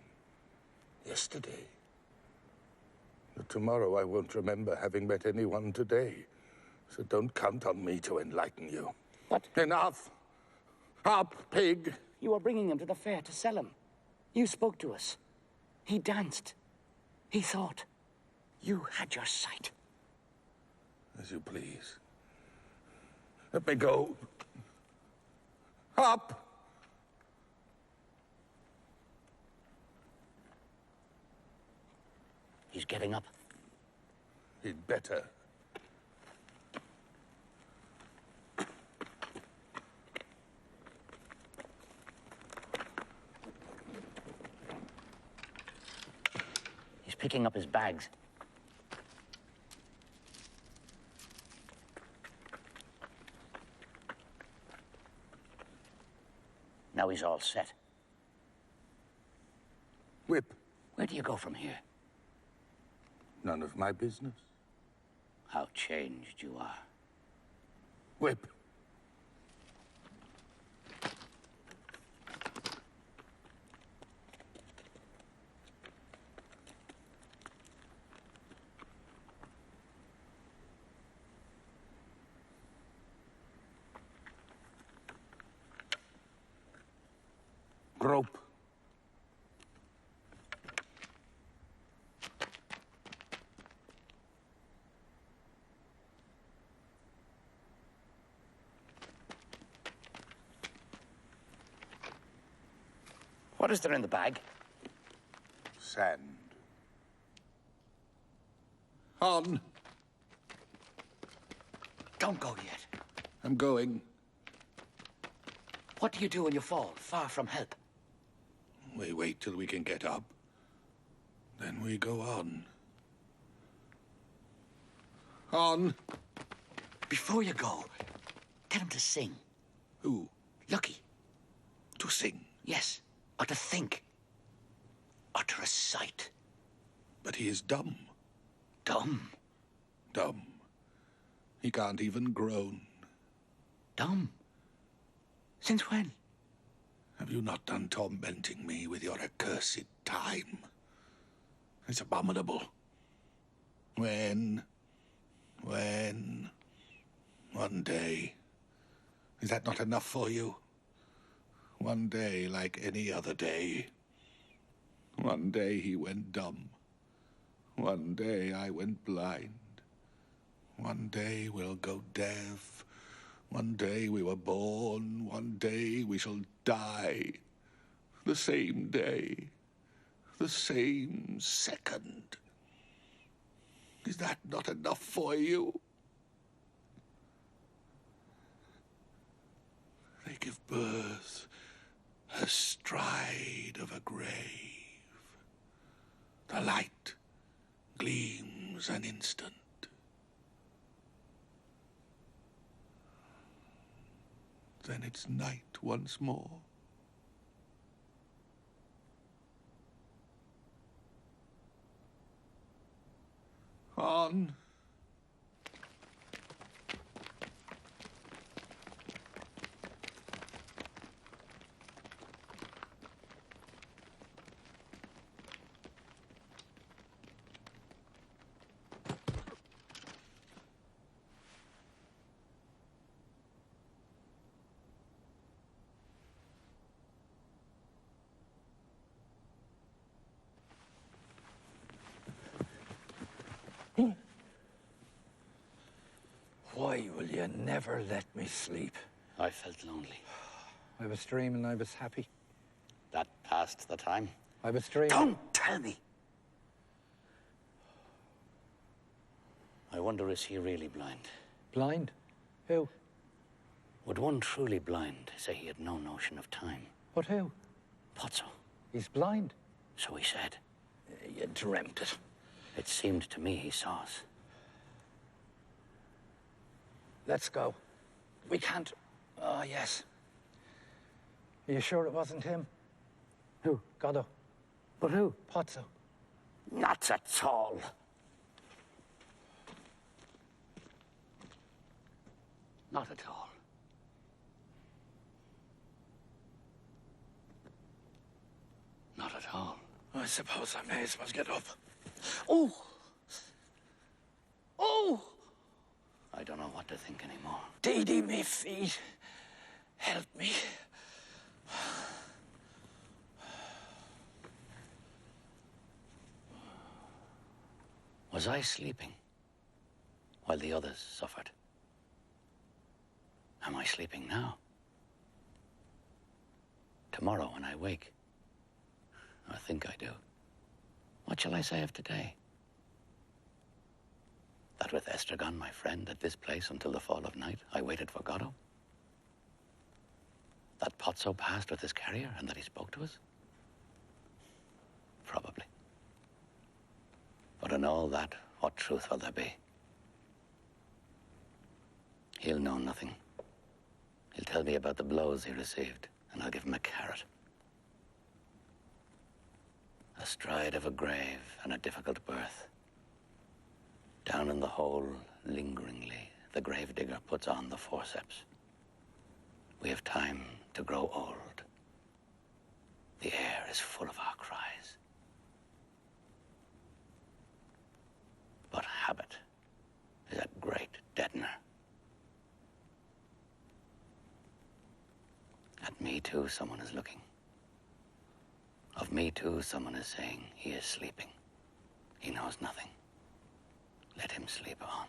Yesterday. But tomorrow I won't remember having met anyone today. So don't count on me to enlighten you. What? Enough! Up, pig! You were bringing him to the fair to sell him. You spoke to us. He danced. He thought. You had your sight. As you please. Let me go. Up! He's getting up. He'd better. He's picking up his bags. Now he's all set. Whip. Where do you go from here? None of my business. How changed you are. Whip. Grope. What is there in the bag? Sand. On. Don't go yet. I'm going. What do you do when you fall, far from help? We wait till we can get up. Then we go on. On. Before you go, get him to sing. Who? Lucky. To sing. Yes. Or to think. Or to recite. But he is dumb. Dumb. Dumb. He can't even groan. Dumb. Since when? Have you not done tormenting me with your accursed time? It's abominable. When? One day. Is that not enough for you? One day like any other day. One day he went dumb. One day I went blind. One day we'll go deaf. One day we were born. One day we shall die. The same day. The same second. Is that not enough for you? They give birth astride of a grave. The light gleams an instant. Then it's night once more. On. You never let me sleep. I felt lonely. I was dreaming I was happy. That passed the time. I was dreaming... Don't tell me! I wonder, is he really blind? Blind? Who? Would one truly blind say he had no notion of time? But who? Pozzo. He's blind. So he said. You dreamt it. It seemed to me he saw us. Let's go. We can't... Oh, yes. Are you sure it wasn't him? Who? Godot. But who? Pozzo. Not at all. Not at all. Not at all. I suppose I may as well get up. Oh! Oh! I don't know what to think anymore. Dee, me feet. Help me. Was I sleeping while the others suffered? Am I sleeping now? Tomorrow when I wake, I think I do. What shall I say of today? That with Estragon, my friend, at this place until the fall of night, I waited for Godot? That Pozzo passed with his carrier and that he spoke to us? Probably. But in all that, what truth will there be? He'll know nothing. He'll tell me about the blows he received, and I'll give him a carrot. Astride of a grave and a difficult birth. Down in the hole, lingeringly, the gravedigger puts on the forceps. We have time to grow old. The air is full of our cries. But habit is a great deadener. At me, too, someone is looking. Of me, too, someone is saying he is sleeping. He knows nothing. Let him sleep on.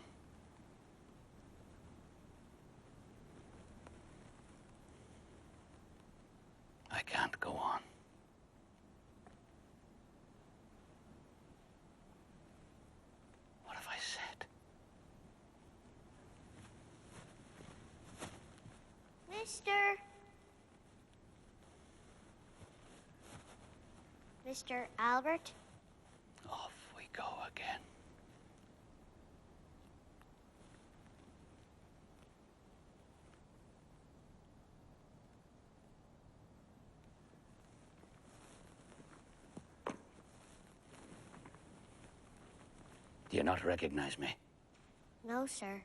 I can't go on. What have I said? Mr. Albert? Off we go again. Do you not recognize me? No, sir.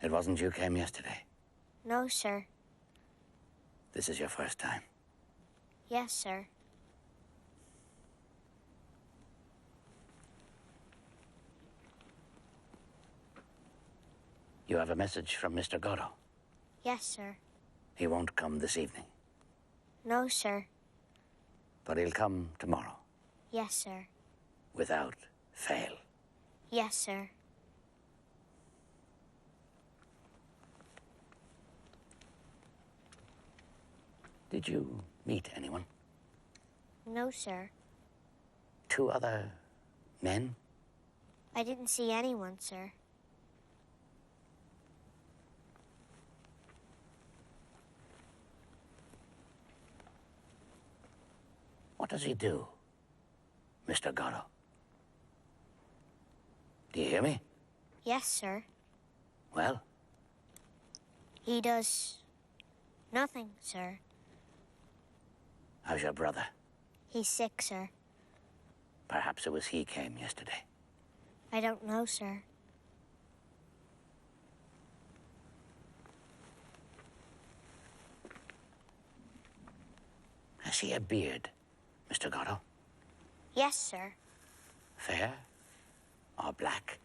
It wasn't you came yesterday. No, sir. This is your first time. Yes, sir. You have a message from Mr. Godot. Yes, sir. He won't come this evening, No, sir. but he'll come tomorrow, Yes, sir. without fail. Yes, sir. Did you meet anyone? No, sir. 2 other men? I didn't see anyone, sir. What does he do, Mr. Godot? Do you hear me? Yes, sir. Well, He does nothing, sir. how's your brother? He's sick, sir. Perhaps it was he came yesterday. I don't know, sir. Has he a beard, Mr. Godot? Yes, sir. Fair? Or black?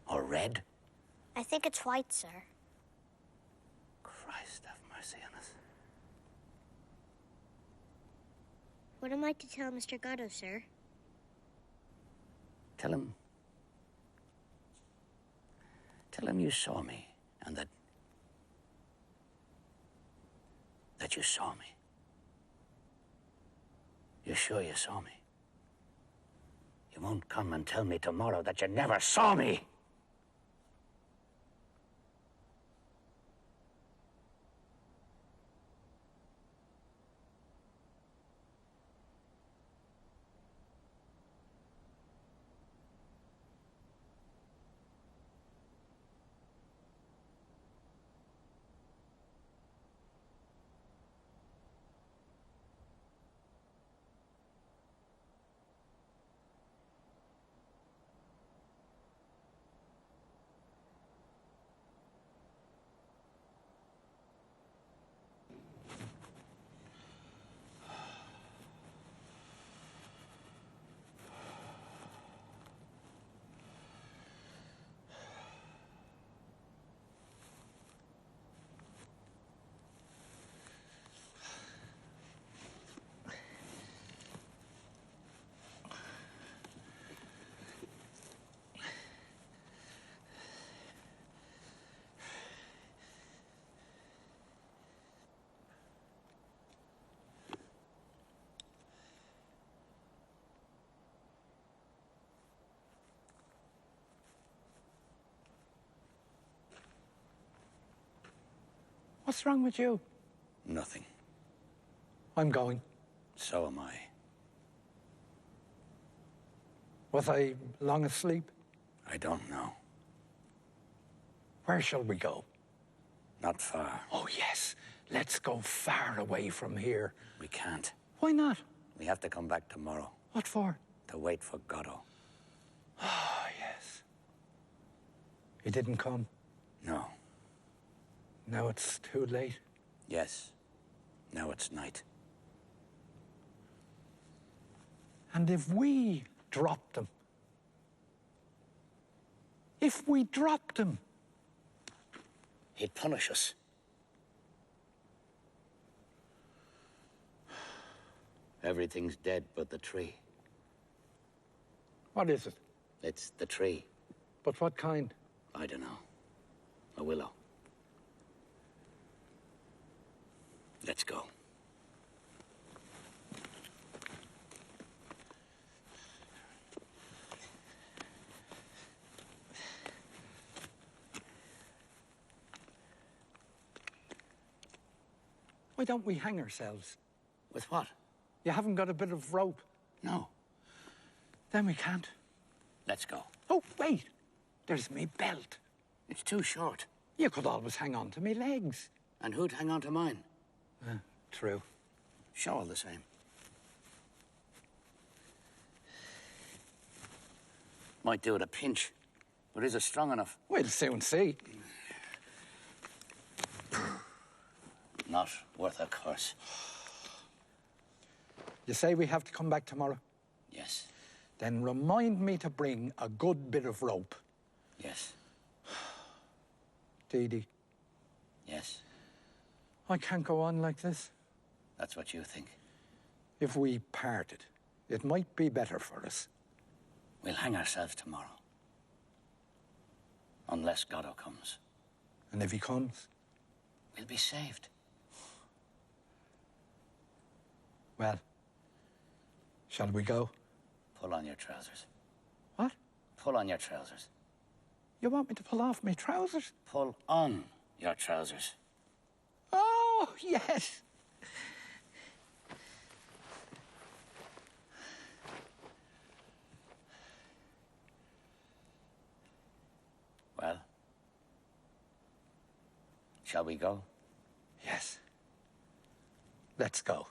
Or red? I think it's white, sir. Christ have mercy on us. What am I to tell Mr. Godot, sir? Tell him Tell him you saw me, and that you saw me. You're sure you saw me? You won't come and tell me tomorrow that you never saw me. What's wrong with you? Nothing. I'm going. So am I. Was I long asleep? I don't know. Where shall we go? Not far. Oh, yes. Let's go far away from here. We can't. Why not? We have to come back tomorrow What for? to wait for Godot. Oh, yes. He didn't come. No. Now it's too late. Yes. Now it's night. And if we dropped him? If we dropped him? He'd punish us. Everything's dead but the tree. What is it? It's the tree. But what kind? I don't know. A willow. Let's go. Why don't we hang ourselves? With what? You haven't got a bit of rope? No. Then we can't. Let's go. Oh, wait. There's me belt. It's too short. You could always hang on to me legs. And who'd hang on to mine? True. Sure, all the same. Might do at a pinch, but is it strong enough? We'll soon see. Not worth a curse. You say we have to come back tomorrow? Yes. Then remind me to bring a good bit of rope. Yes. Dee Dee, Yes. I can't go on like this. That's what you think. If we parted, it might be better for us. We'll hang ourselves tomorrow. Unless Godot comes. And if he comes? We'll be saved. Well, shall we go? Pull on your trousers. What? Pull on your trousers. You want me to pull off my trousers? Pull on your trousers. Oh, yes. Well, shall we go? Yes. Let's go.